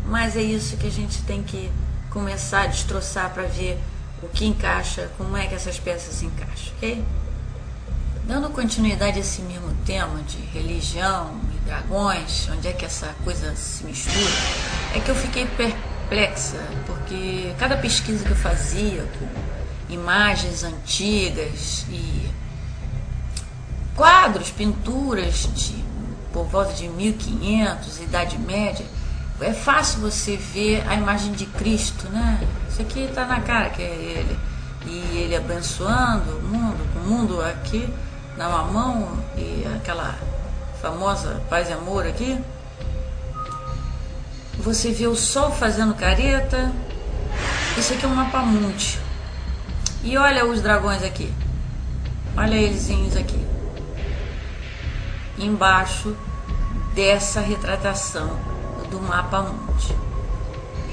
mas é isso que a gente tem que começar a destroçar para ver o que encaixa, como é que essas peças se encaixam, ok? Dando continuidade a esse mesmo tema de religião e dragões, onde é que essa coisa se mistura, é que eu fiquei perplexa, porque cada pesquisa que eu fazia com imagens antigas e quadros, pinturas por volta de 1500, Idade Média, é fácil você ver a imagem de Cristo, né? Isso aqui está na cara que é ele. E ele abençoando o mundo, com o mundo aqui na mão, e aquela famosa paz e amor aqui. Você vê o sol fazendo careta. Isso aqui é um mapa mundi. E olha os dragões aqui. Olha eles aqui. Embaixo dessa retratação do mapa mundi.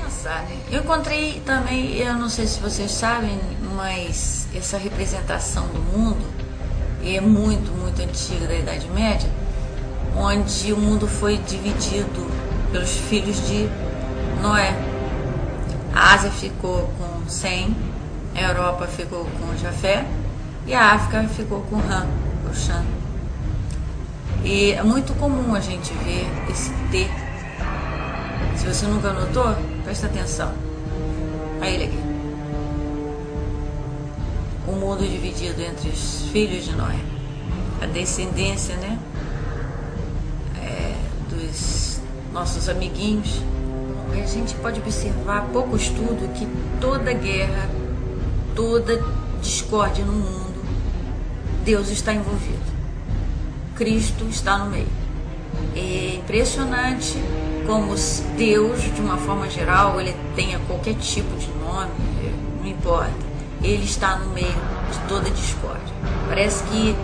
pensar, né? Eu encontrei também, eu não sei se vocês sabem, mas essa representação do mundo é muito, muito antiga, da Idade Média, onde o mundo foi dividido pelos filhos de Noé. A Ásia ficou com Sem, a Europa ficou com Jafé e a África ficou com Ram, o Shan. E é muito comum a gente ver esse T. Se você nunca notou, presta atenção. Olha ele aqui. O mundo dividido entre os filhos de Noé. A descendência, né? Dos nossos amiguinhos. A gente pode observar, pouco estudo, que toda guerra, toda discórdia no mundo, Deus está envolvido. Cristo está no meio. É impressionante como Deus, de uma forma geral, ele tenha qualquer tipo de nome, não importa, ele está no meio de toda discórdia. Parece que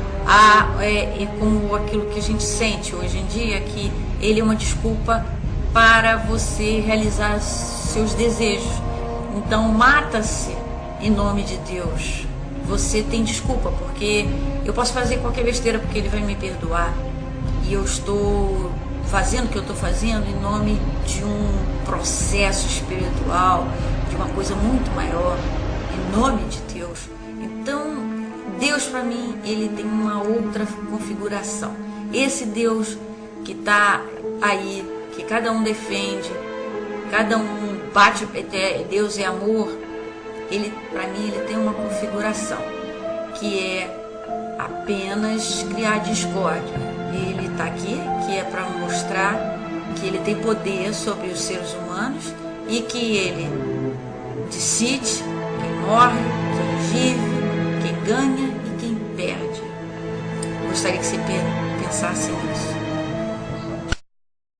é como aquilo que a gente sente hoje em dia, que ele é uma desculpa para você realizar seus desejos. Então mata-se em nome de Deus. Você tem desculpa, porque eu posso fazer qualquer besteira porque ele vai me perdoar. E eu estou fazendo o que eu estou fazendo em nome de um processo espiritual, de uma coisa muito maior, em nome de Deus. Então, Deus para mim, ele tem uma outra configuração. Esse Deus que está aí, que cada um defende, cada um bate, Deus é amor, ele, para mim, ele tem uma configuração que é apenas criar discórdia. Ele está aqui, que é para mostrar que ele tem poder sobre os seres humanos e que ele decide quem morre, quem vive, quem ganha e quem perde. Eu gostaria que você pensasse nisso.